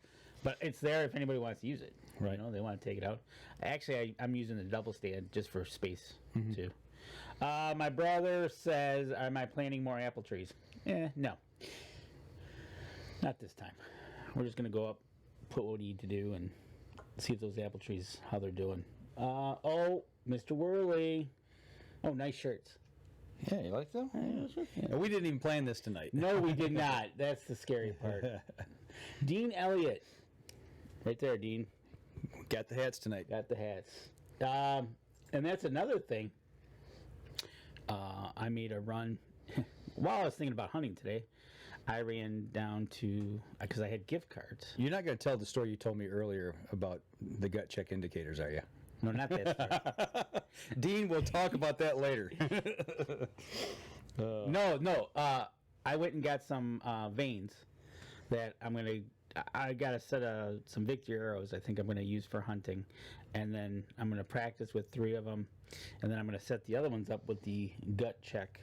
But it's there if anybody wants to use it.
Right.
They want to take it out. Actually, I'm using the double stand just for space too. My brother says, "Am I planting more apple trees?" No, not this time. We're just gonna go up, put what we need to do, and see if those apple trees, how they're doing. Mr. Worley. Oh, nice shirts.
Yeah, you like them?
Yeah.
We didn't even plan this tonight.
No, we did not. That's the scary part. Dean Elliott. Right there, Dean.
Got the hats tonight.
Got the hats. And that's another thing. I made a run. While I was thinking about hunting today, I ran down to, because I had gift cards.
You're not going to tell the story you told me earlier about the gut check indicators, are you?
No, not that story.
Dean, we'll talk about that later.
No. I went and got some veins that I'm going to I got a set of some victory arrows I think I'm going to use for hunting, and then I'm going to practice with 3 of them, and then I'm going to set the other ones up with the gut check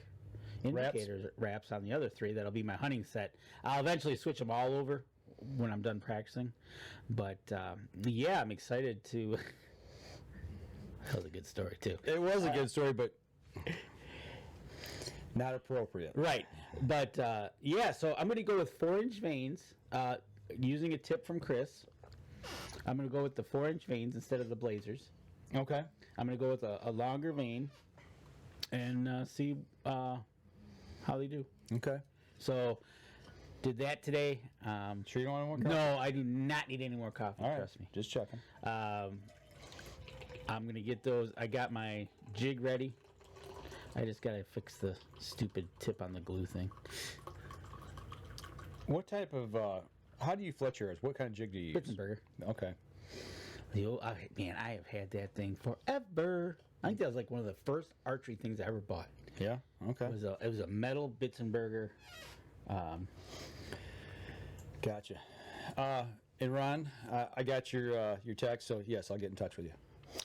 indicators wraps on the other 3. That'll be my hunting set. I'll eventually switch them all over when I'm done practicing, but yeah, I'm excited to. That was a good story too.
It was a good story, but not appropriate.
Right. But yeah, so I'm going to go with 4-inch veins, using a tip from Chris. I'm going to go with the 4-inch veins instead of the blazers.
Okay.
I'm going to go with a longer vein and see how they do.
Okay.
So, did that today.
Sure you don't want more coffee?
No, I do not need any more coffee,
All right.
trust me.
Just checking.
I'm going to get those. I got my jig ready. I just got to fix the stupid tip on the glue thing.
What type of, how do you fletch yours? What kind of jig do you use?
Bitzenberger.
Okay.
The old, man, I have had that thing forever. I think that was like one of the first archery things I ever bought.
Yeah? Okay.
It was a metal Bitzenberger.
Gotcha. And Ron, I got your text, so yes, I'll get in touch with you.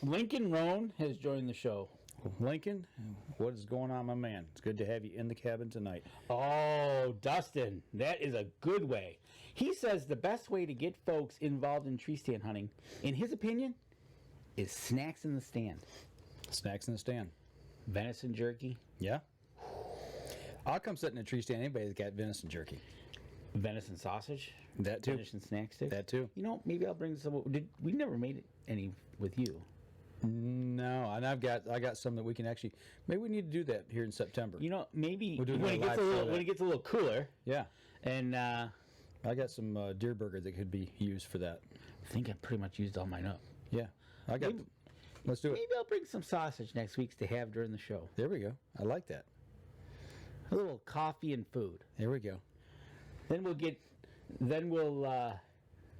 Lincoln Roan has joined the show.
Lincoln, what is going on, my man? It's good to have you in the cabin tonight.
Oh, Dustin, that is a good way. He says the best way to get folks involved in tree stand hunting, in his opinion, is snacks in the stand.
Snacks in the stand.
Venison jerky.
Yeah? I'll come sit in a tree stand. Anybody that's got venison jerky.
Venison sausage.
That too.
Venison snack stick.
That too.
You know, maybe I'll bring some. We never made any with you.
No, and I got some that we can actually. Maybe we need to do that here in September.
You know, maybe
We'll do
when it
another
gets a
live
little
show
when it gets a little cooler,
Yeah,
and I
I got some deer burger that could be used for that.
think I pretty much used all mine up.
Yeah, I got.
Maybe-
Let's do it.
Maybe I'll bring some sausage next week to have during the show.
There we go. I like that.
A little coffee and food.
There we go.
Then we'll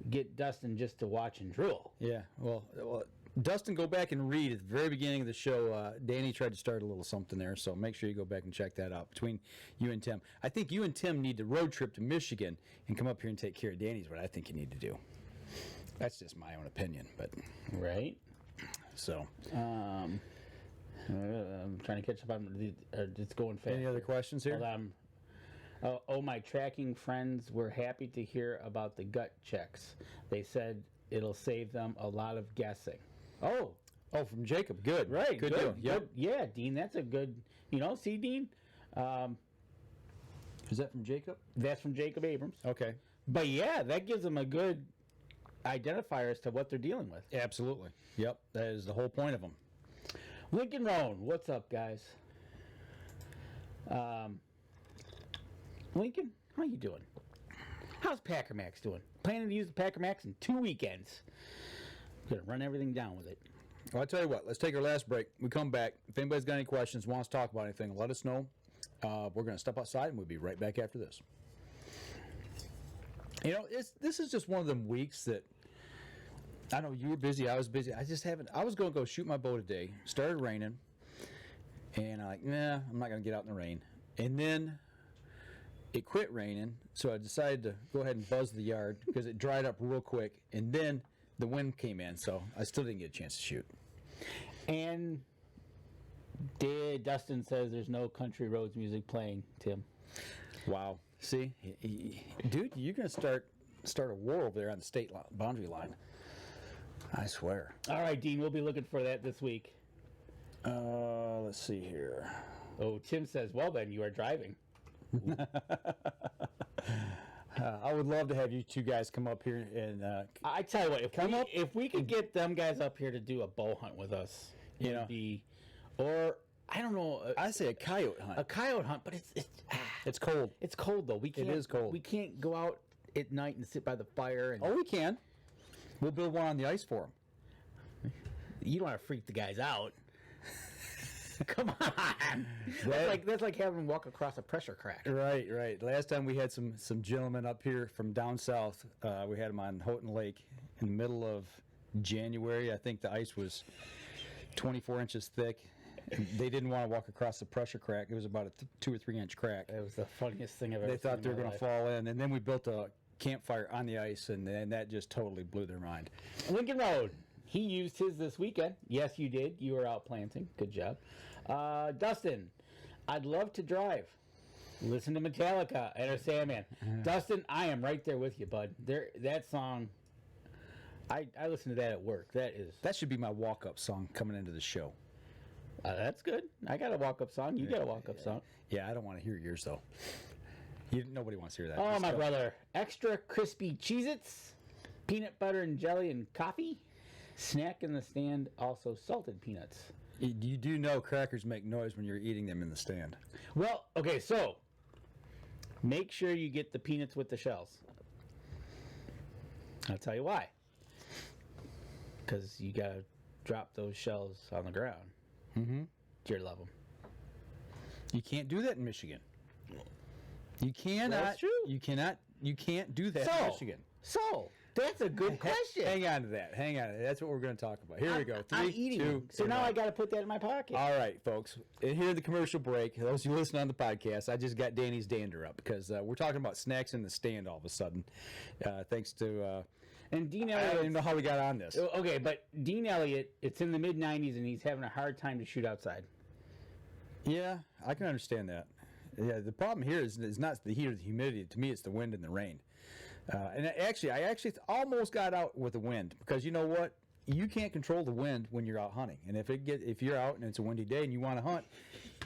get Dustin just to watch and drool.
Yeah. Well, Dustin, go back and read at the very beginning of the show. Danny tried to start a little something there, so make sure you go back and check that out between you and Tim. I think you and Tim need to road trip to Michigan and come up here and take care of Danny's what I think you need to do. That's just my own opinion, but
Right.
so.
I'm trying to catch up on it's going fast.
Any other questions here?
Hold on. My tracking friends were happy to hear about the gut checks. They said it'll save them a lot of guessing. Oh,
from Jacob. Good.
right.
Good deal. Yep.
Good. Yeah, Dean, that's a good, see, Dean?
Is that from Jacob?
That's from Jacob Abrams.
Okay.
But yeah, that gives them a good identifier as to what they're dealing with.
Absolutely. Yep. That is the whole point of them.
Lincoln Roan, what's up, guys? Lincoln, how you doing? How's Packer Max doing? Planning to use the Packer Max in 2 weekends. I'm gonna run everything down with it.
Well, I'll tell you what. Let's take our last break. We come back. If anybody's got any questions, wants to talk about anything, let us know. We're going to step outside, and we'll be right back after this. You know, this is just one of them weeks that, I know you were busy, I was busy. I was going to go shoot my bow today. Started raining, and I'm like, nah, I'm not going to get out in the rain. And then it quit raining, so I decided to go ahead and buzz the yard because it dried up real quick. And then the wind came in, so I still didn't get a chance to shoot.
And Dustin says there's no country roads music playing, Tim.
Wow. See? Dude, you're going to start a war over there on the state boundary line. I swear.
All right, Dean, we'll be looking for that this week.
Let's see here.
Oh, Tim says, well, then you are driving.
I would love to have you two guys come up here and
I tell you what, if we could get them guys up here to do a bow hunt with us,
You know.
or I don't know,
I say a coyote hunt.
a coyote hunt, but
It's cold.
it's cold though. We can't.
is cold.
We can't go out at night and sit by the fire. And
Oh, we can. We'll build one on the ice for them.
you don't want to freak the guys out. Come on, that's like having them walk across a pressure crack.
Right, right. Last time we had some gentlemen up here from down south. We had them on Houghton Lake in the middle of January. I think the ice was 24 inches thick. And they didn't want to walk across the pressure crack. It was about a 2 or 3 inch crack.
It was the funniest thing I've ever
They
seen.
thought they were going to fall in. And then we built a campfire on the ice, and that just totally blew their mind.
Lincoln Road. He used his this weekend. Yes, you did. You were out planting. Good job. Dustin, I'd love to drive. Listen to Metallica at our Sandman. Dustin, I am right there with you, bud. That song, I listen to that at work. That
should be my walk-up song coming into the show.
That's good. I got a walk-up song. You got a walk-up song.
Yeah, I don't want to hear yours, though. Nobody wants to hear that.
Oh, my brother. Extra crispy Cheez-Its, peanut butter and jelly and coffee. Snack in the stand, also salted peanuts.
You do know crackers make noise when you're eating them in the stand.
Well, okay, so make sure you get the peanuts with the shells. I'll tell you why. Because you got to drop those shells on the ground.
Mm-hmm.
Deer love them.
You can't do that in Michigan. You cannot.
That's true.
You can't do that in Michigan.
So, that's a good question.
Hang on to that. That's what we're going to talk about. Here we go. 3,
I'm eating
2,
them. So now I got to put that in my pocket.
All right, folks. And here the commercial break. Those who listen on the podcast, I just got Danny's dander up because we're talking about snacks in the stand all of a sudden. Thanks to...
and Dean
I
Elliott...
don't even know how we got on this.
Okay, but Dean Elliott, it's in the mid-90s, and he's having a hard time to shoot outside.
Yeah, I can understand that. Yeah, the problem here is not the heat or the humidity. To me, it's the wind and the rain. And I actually almost got out with the wind because you know what? You can't control the wind when you're out hunting. And if you're out and it's a windy day and you want to hunt,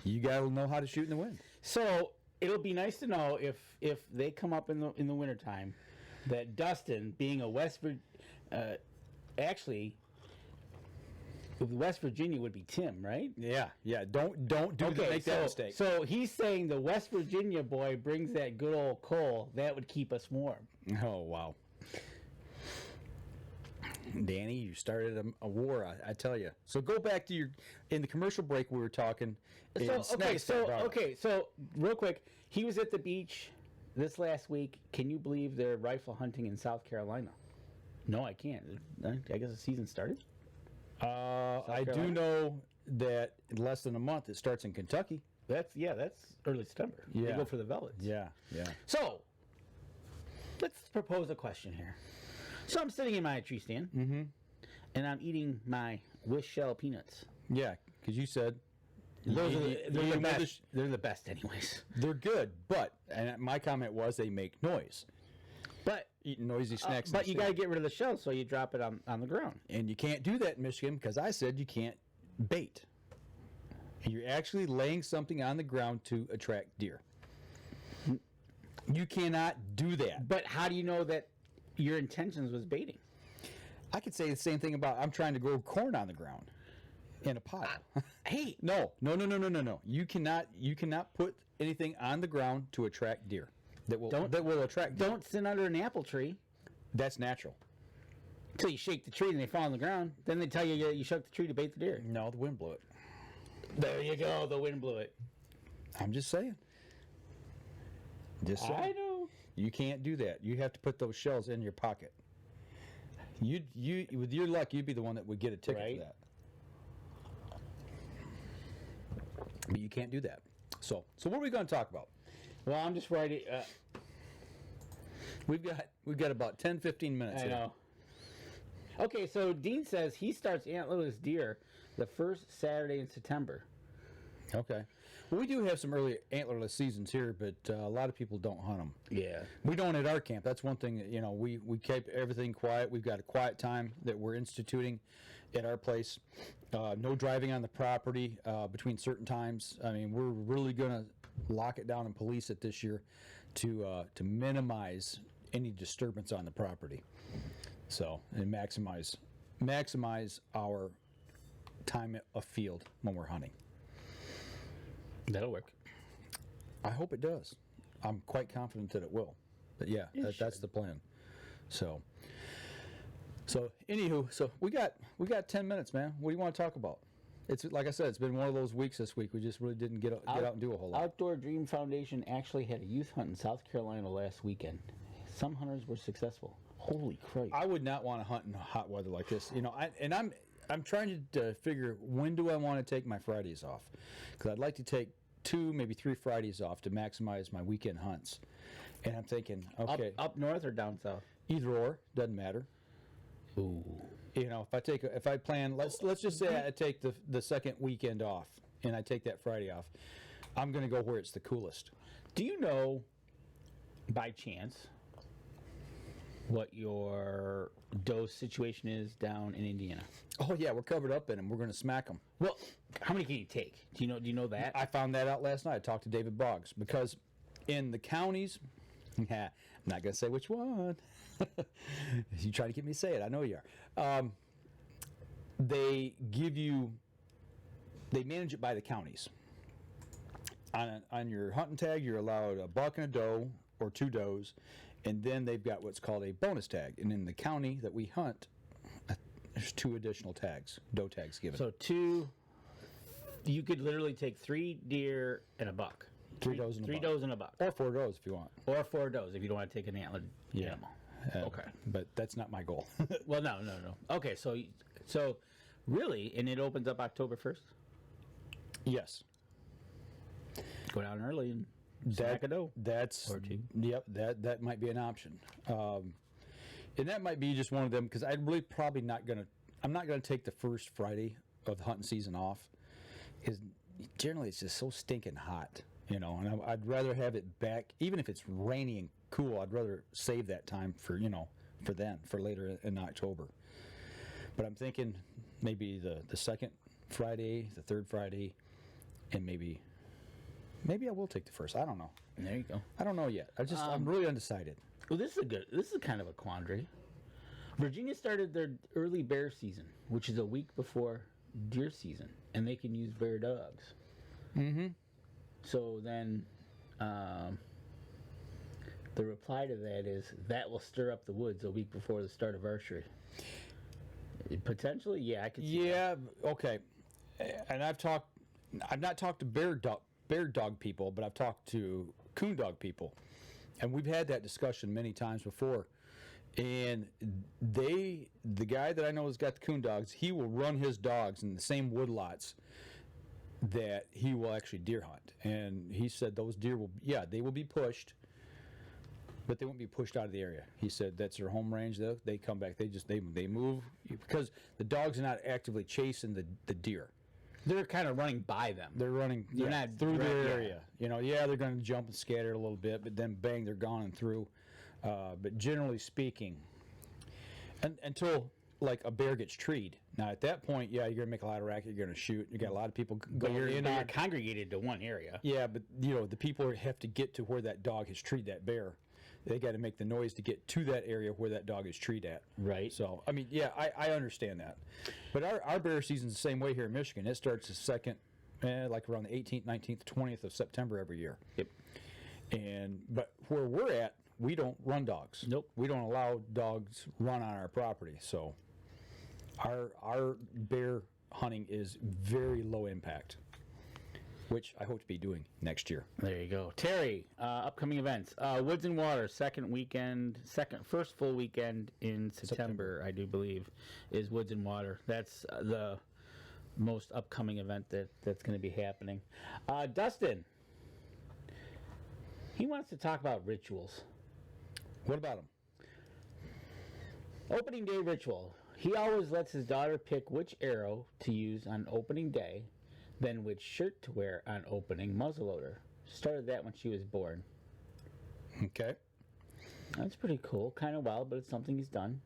you got to know how to shoot in the wind.
So it'll be nice to know if they come up in the wintertime that Dustin, being a West Virginia would be Tim, right?
Yeah. Don't make that mistake.
So he's saying the West Virginia boy brings that good old coal that would keep us warm.
Oh wow, Danny, you started a war. I tell you. So go back to in the commercial break we were talking.
So real quick, he was at the beach this last week. Can you believe they're rifle hunting in South Carolina? No, I can't. I guess the season started.
I do know that in less than a month it starts in Kentucky.
That's early September.
Yeah.
They go for the velvets.
Yeah.
So, let's propose a question here. So I'm sitting in my tree stand, and I'm eating my Wish shell peanuts.
Yeah, because you said
they're the best. They're the best, anyways.
They're good, and my comment was they make noise.
But
eating noisy snacks.
But you got to get rid of the shells, so you drop it on the ground.
And you can't do that in Michigan because I said you can't bait. You're actually laying something on the ground to attract deer. You cannot do that.
But how do you know that your intentions was baiting?
I could say the same thing about I'm trying to grow corn on the ground in a pile.
Hey,
no. You cannot put anything on the ground to attract deer. That will attract.
Don't sit under an apple tree.
That's natural.
Until you shake the tree and they fall on the ground. Then they tell you shook the tree to bait the deer.
No, the wind blew it.
There you go. The wind blew it.
I'm just saying.
I know.
You can't do that. You have to put those shells in your pocket. You with your luck, you'd be the one that would get a ticket for that. But you can't do that. So what are we going to talk about?
Well, I'm just writing.
We've got about 10, 15 minutes.
I know. Okay, so Dean says he starts antlerless deer the first Saturday in September.
Okay. Well, we do have some early antlerless seasons here, but a lot of people don't hunt them.
Yeah.
We don't at our camp. That's one thing that, we keep everything quiet. We've got a quiet time that we're instituting at our place. No driving on the property between certain times. I mean, we're really going to lock it down and police it this year to minimize any disturbance on the property. So, and maximize our time afield when we're hunting.
That'll work.
I hope it does. I'm quite confident that it will. But yeah, that's the plan. So anywho, we got 10 minutes, man. What do you want to talk about? It's like I said, it's been one of those weeks this week. We just really didn't get out and do a whole lot.
Outdoor Dream Foundation actually had a youth hunt in South Carolina last weekend. Some hunters were successful. Holy Christ!
I would not want to hunt in hot weather like this. I'm trying to figure when do I want to take my Fridays off, because I'd like to take 2, maybe 3 Fridays off to maximize my weekend hunts. And I'm thinking, okay,
Up north or down south?
either or, doesn't matter.
Ooh.
You know, if I plan, let's just say I take the second weekend off, and I take that Friday off, I'm going to go where it's the coolest.
Do you know, by chance, what your dose situation is down in Indiana?
Oh yeah, we're covered up in them. We're going to smack them.
Well, how many can you take? Do you know that?
I found that out last night. I talked to David Boggs because in the counties, I'm not going to say which one. You try to get me to say it. I know you are. They manage it by the counties. On your hunting tag, you're allowed a buck and a doe or 2 does, and then they've got what's called a bonus tag. And in the county that we hunt, there's 2 additional tags, doe tags given.
So you could literally take 3 deer and a buck.
3 does and a buck.
3 does and a buck.
Or 4 does if you want.
Or 4 does if you don't want to take an antlered animal. Okay.
But that's not my goal.
Well, no. Okay, so really, and it opens up October 1st?
Yes.
Go down early and smack a doe.
That's
Or 2.
Yep, that might be an option. And that might be just one of them because I'm not gonna take the first Friday of the hunting season off because generally it's just so stinking hot, you know, and I'd rather have it back, even if it's rainy and cool, I'd rather save that time for later in October. But I'm thinking maybe the second Friday, the third Friday, and maybe I will take the first. I don't know.
There you go.
I don't know yet. I'm really undecided.
Well, this is kind of a quandary. Virginia started their early bear season, which is a week before deer season, and they can use bear dogs.
Mm-hmm.
So then, the reply to that is that will stir up the woods a week before the start of archery. Potentially, yeah, I could see that.
Yeah, okay. And I've not talked to bear dog people, but I've talked to coon dog people. And we've had that discussion many times before. And the guy that I know has got the coon dogs, he will run his dogs in the same woodlots that he will actually deer hunt. And he said those deer they will be pushed, but they won't be pushed out of the area. He said that's their home range. They come back. They move because the dogs are not actively chasing the deer.
They're kind of running by them.
They're running
not
through their
yeah.
area. You know, they're going to jump and scatter a little bit, but then bang, they're gone and through. But generally speaking, until like a bear gets treed. Now at that point, you're going to make a lot of racket. You're going to shoot. You got a lot of people going in.
You're congregated to one area.
Yeah, but the people have to get to where that dog has treed that bear. They got to make the noise to get to that area where that dog is treed at.
Right.
So, I mean, I understand that. But our bear season's the same way here in Michigan. It starts the second, like around the 18th, 19th, 20th of September every year.
Yep.
But where we're at, we don't run dogs.
Nope.
We don't allow dogs run on our property. So our bear hunting is very low impact, which I hope to be doing next year.
There you go. Terry, upcoming events. Woods and Water, first full weekend in September, I do believe, is Woods and Water. That's the most upcoming event that's going to be happening. Dustin, he wants to talk about rituals.
What about him?
Opening day ritual. He always lets his daughter pick which arrow to use on opening day, then which shirt to wear on opening muzzleloader. Started that when she was born.
Okay.
That's pretty cool. Kind of wild, but it's something he's done.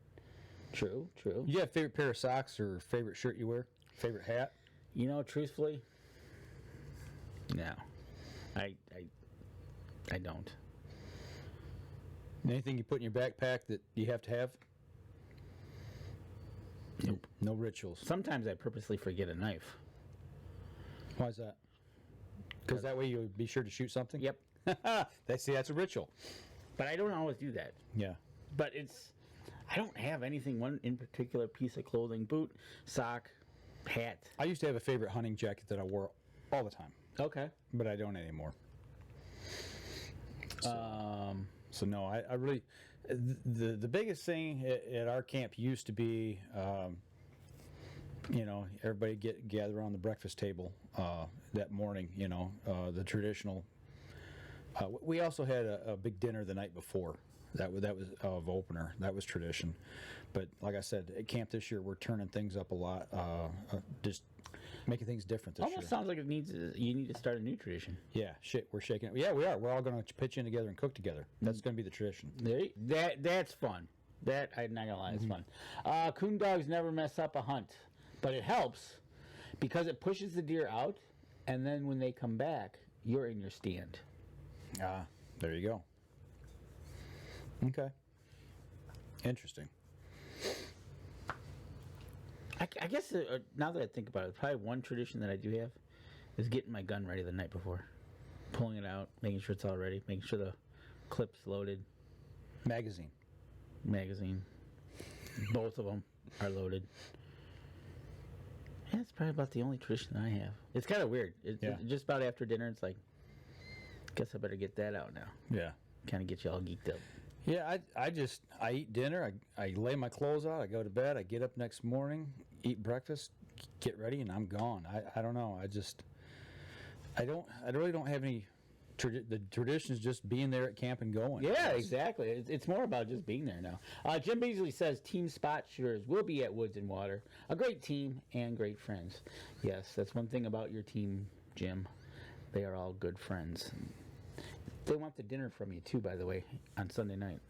True.
You have a favorite pair of socks or favorite shirt you wear? Favorite hat?
You know, truthfully, no. I don't.
Anything you put in your backpack that you have to have?
Nope.
No rituals.
Sometimes I purposely forget a knife.
Why is that? Because that way you'll be sure to shoot something?
Yep.
That's a ritual.
But I don't always do that.
Yeah.
But I don't have anything, one in particular piece of clothing, boot, sock, hat.
I used to have a favorite hunting jacket that I wore all the time,
Okay.
but I don't anymore. So no, I really, the biggest thing at our camp used to be, everybody gather around the breakfast table that morning. The traditional We also had a big dinner the night before. That was of opener. That was tradition. But like I said, at camp this year, we're turning things up a lot. Just making things different this
Almost
year.
sounds like you need to start a new tradition.
Yeah, we're shaking it. Yeah, we are. We're all going to pitch in together and cook together. That's going to be the tradition.
That's fun. That I'm not gonna lie, it's fun. Coon dogs never mess up a hunt, but it helps because it pushes the deer out, and then when they come back, you're in your stand.
There you go. Okay. Interesting.
I guess now that I think about it, probably one tradition that I do have is getting my gun ready the night before, pulling it out, making sure it's all ready, making sure the clip's loaded.
Magazine.
Both of them are loaded. Yeah, it's probably about the only tradition I have. It's kind of weird. It's just about after dinner. It's like, guess I better get that out now.
Yeah.
Kind of get you all geeked up.
Yeah, I eat dinner, I lay my clothes out, I go to bed, I get up next morning, eat breakfast, get ready, and I'm gone. I don't know. I really don't have any. The tradition is just being there at camp and going.
Yeah, exactly. It's more about just being there now. Jim Beasley says team spot shooters will be at Woods and Water. A great team and great friends. Yes, that's one thing about your team, Jim. They are all good friends. They want the dinner from you too, by the way, on Sunday night.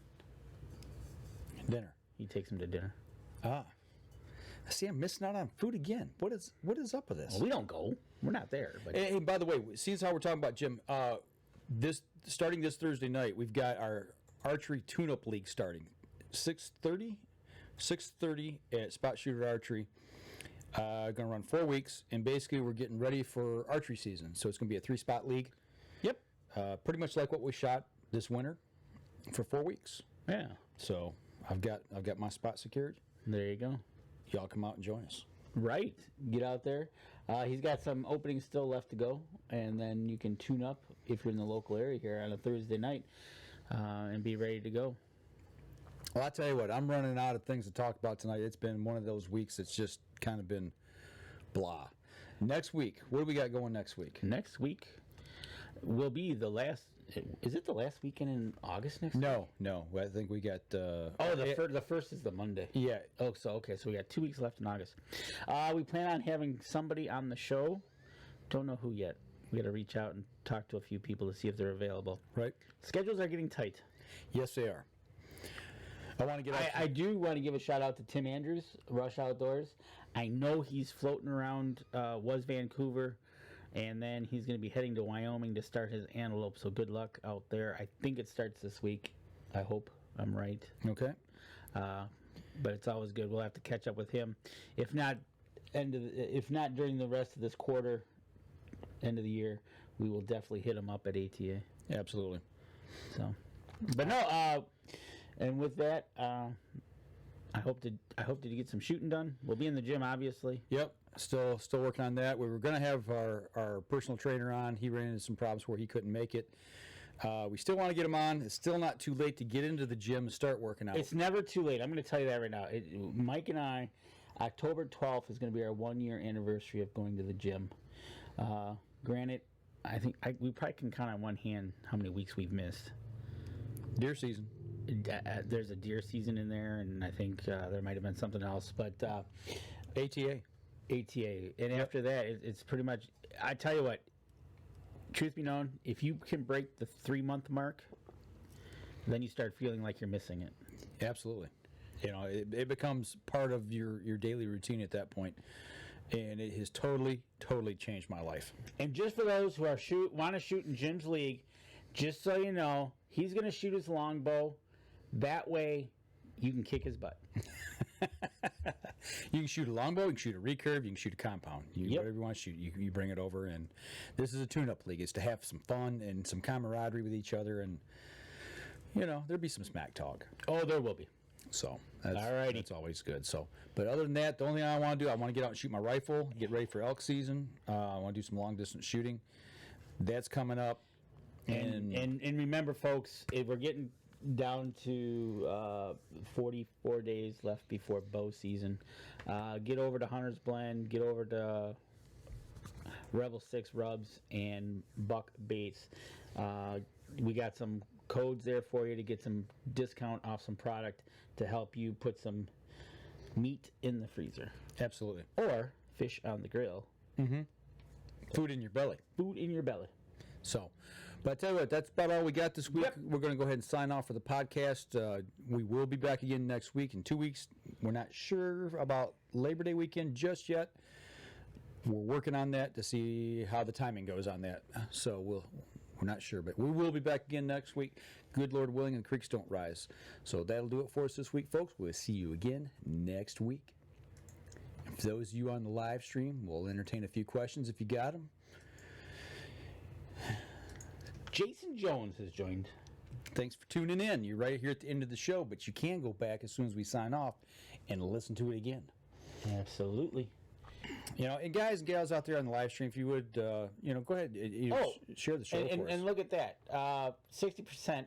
Dinner.
He takes them to dinner.
See, I'm missing out on food again. What is up with this?
Well, we don't go. We're not there. But
Hey, by the way, seeing as how we're talking about Jim, starting this Thursday night, we've got our archery tune-up league starting 6:30 at Spot Shooter Archery. Going to run 4 weeks, and basically we're getting ready for archery season. So it's going to be a 3-spot league.
Yep.
Pretty much like what we shot this winter for 4 weeks.
Yeah.
So I've got my spot secured.
There you go.
Y'all come out and join us.
Right. Get out there. He's got some openings still left to go, and then you can tune up if you're in the local area here on a Thursday night and be ready to go.
Well, I'll tell you what, I'm running out of things to talk about tonight. It's been one of those weeks that's just kind of been blah. Next week, what do we got going next week?
Next week will be the last. Is it the last weekend in August next week?
No. I think we got.
The first is the Monday.
Yeah.
Oh, so we got 2 weeks left in August. We plan on having somebody on the show. Don't know who yet. We got to reach out and talk to a few people to see if they're available.
Right.
Schedules are getting tight.
Yes, they are.
I do want to give a shout out to Tim Andrews, Rush Outdoors. I know he's floating around was Vancouver, and then he's going to be heading to Wyoming to start his antelope. So good luck out there. I think it starts this week. I hope I'm right.
Okay.
But it's always good. We'll have to catch up with him. If not during the rest of this quarter, end of the year, we will definitely hit him up at ATA.
Absolutely.
So, but no. And with that, I hope to get some shooting done. We'll be in the gym, obviously.
Yep. Still working on that. We were going to have our personal trainer on. He ran into some problems where he couldn't make it. We still want to get him on. It's still not too late to get into the gym and start working out.
It's never too late. I'm going to tell you that right now. Mike and I, October 12th is going to be our 1-year anniversary of going to the gym. Granted, I think we probably can count on one hand how many weeks we've missed.
Deer season.
There's a deer season in there, and I think there might have been something else. But
ATA.
And after that, it's pretty much. I tell you what. Truth be known, if you can break the 3-month mark, then you start feeling like you're missing it.
Absolutely. You know, it becomes part of your daily routine at that point, and it has totally changed my life.
And just for those who want to shoot in Jim's league, just so you know, he's going to shoot his longbow. That way, you can kick his butt.
You can shoot a longbow, you can shoot a recurve, you can shoot a compound. Whatever you want to shoot, you bring it over. And this is a tune-up league. It's to have some fun and some camaraderie with each other. And, there'll be some smack talk.
Oh, there will be.
So that's always good. So, but other than that, the only thing I want to do, I want to get out and shoot my rifle, get ready for elk season. I want to do some long-distance shooting. That's coming up.
And remember, folks, if we're getting down to 44 days left before bow season, get over to Hunter's Blend, get over to Rebel 6 Rubs and Buck Baits. we got some codes there for you to get some discount off some product to help you put some meat in the freezer
Absolutely.
or fish on the grill.
Food in your belly.
Food in your belly.
So, but I tell you what, that's about all we got this week.
Yep.
We're going to go ahead and sign off for the podcast. We will be back again next week. In 2 weeks, we're not sure about Labor Day weekend just yet. We're working on that to see how the timing goes on that. So we're not sure, but we will be back again next week. Good Lord willing, and the creeks don't rise. So that'll do it for us this week, folks. We'll see you again next week. For those of you on the live stream, we'll entertain a few questions if you got them.
Jason Jones has joined.
Thanks for tuning in. You're right here at the end of the show, but you can go back as soon as we sign off and listen to it again.
Absolutely.
You know, and guys and gals out there on the live stream, if you would, go ahead and share the show for us.
And look at that. 60%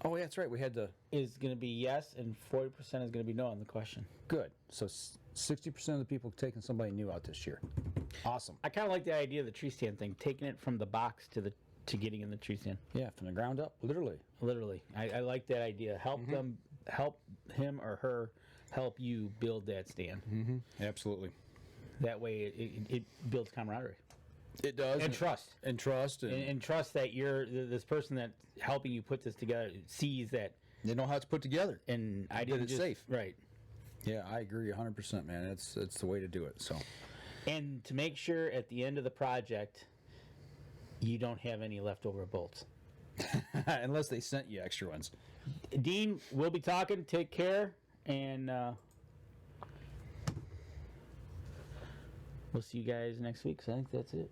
Oh, yeah, that's right. We had the
is going to be yes, and 40% is going to be no on the question.
good. So 60% of the people taking somebody new out this year. Awesome.
I kind of like the idea of the tree stand thing, taking it from the box to getting in the tree stand.
Yeah, from the ground up, literally.
Literally, I like that idea. Help him or her help you build that stand.
Absolutely.
That way, it builds camaraderie
It does.
and trust.
And trust.
And trust that this person that's helping you put this together sees that.
They know how it's put together.
And I didn't
it's safe.
Right.
Yeah, I agree 100%, man. It's the way to do it. So,
And to make sure at the end of the project, you don't have any leftover bolts.
unless they sent you extra ones.
Dean, we'll be talking. Take care, and we'll see you guys next week. So I think that's it.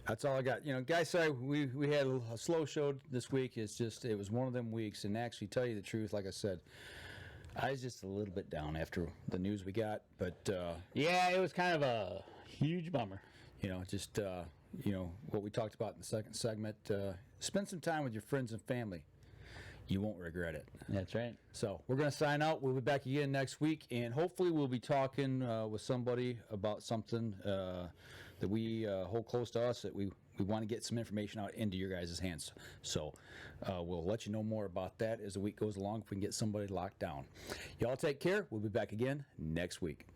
That's all I got. You know, guys, sorry we had a slow show this week. It was one of them weeks, and actually, tell you the truth, like I said, I was just a little bit down after the news we got. But
Yeah, it was kind of a huge bummer.
you know, just what we talked about in the second segment. Spend some time with your friends and family. You won't regret it.
That's right.
So we're going to sign out. We'll be back again next week, and hopefully we'll be talking with somebody about something that we hold close to us, that we want to get some information out into your guys' hands. So we'll let you know more about that as the week goes along if we can get somebody locked down. Y'all take care. We'll be back again next week.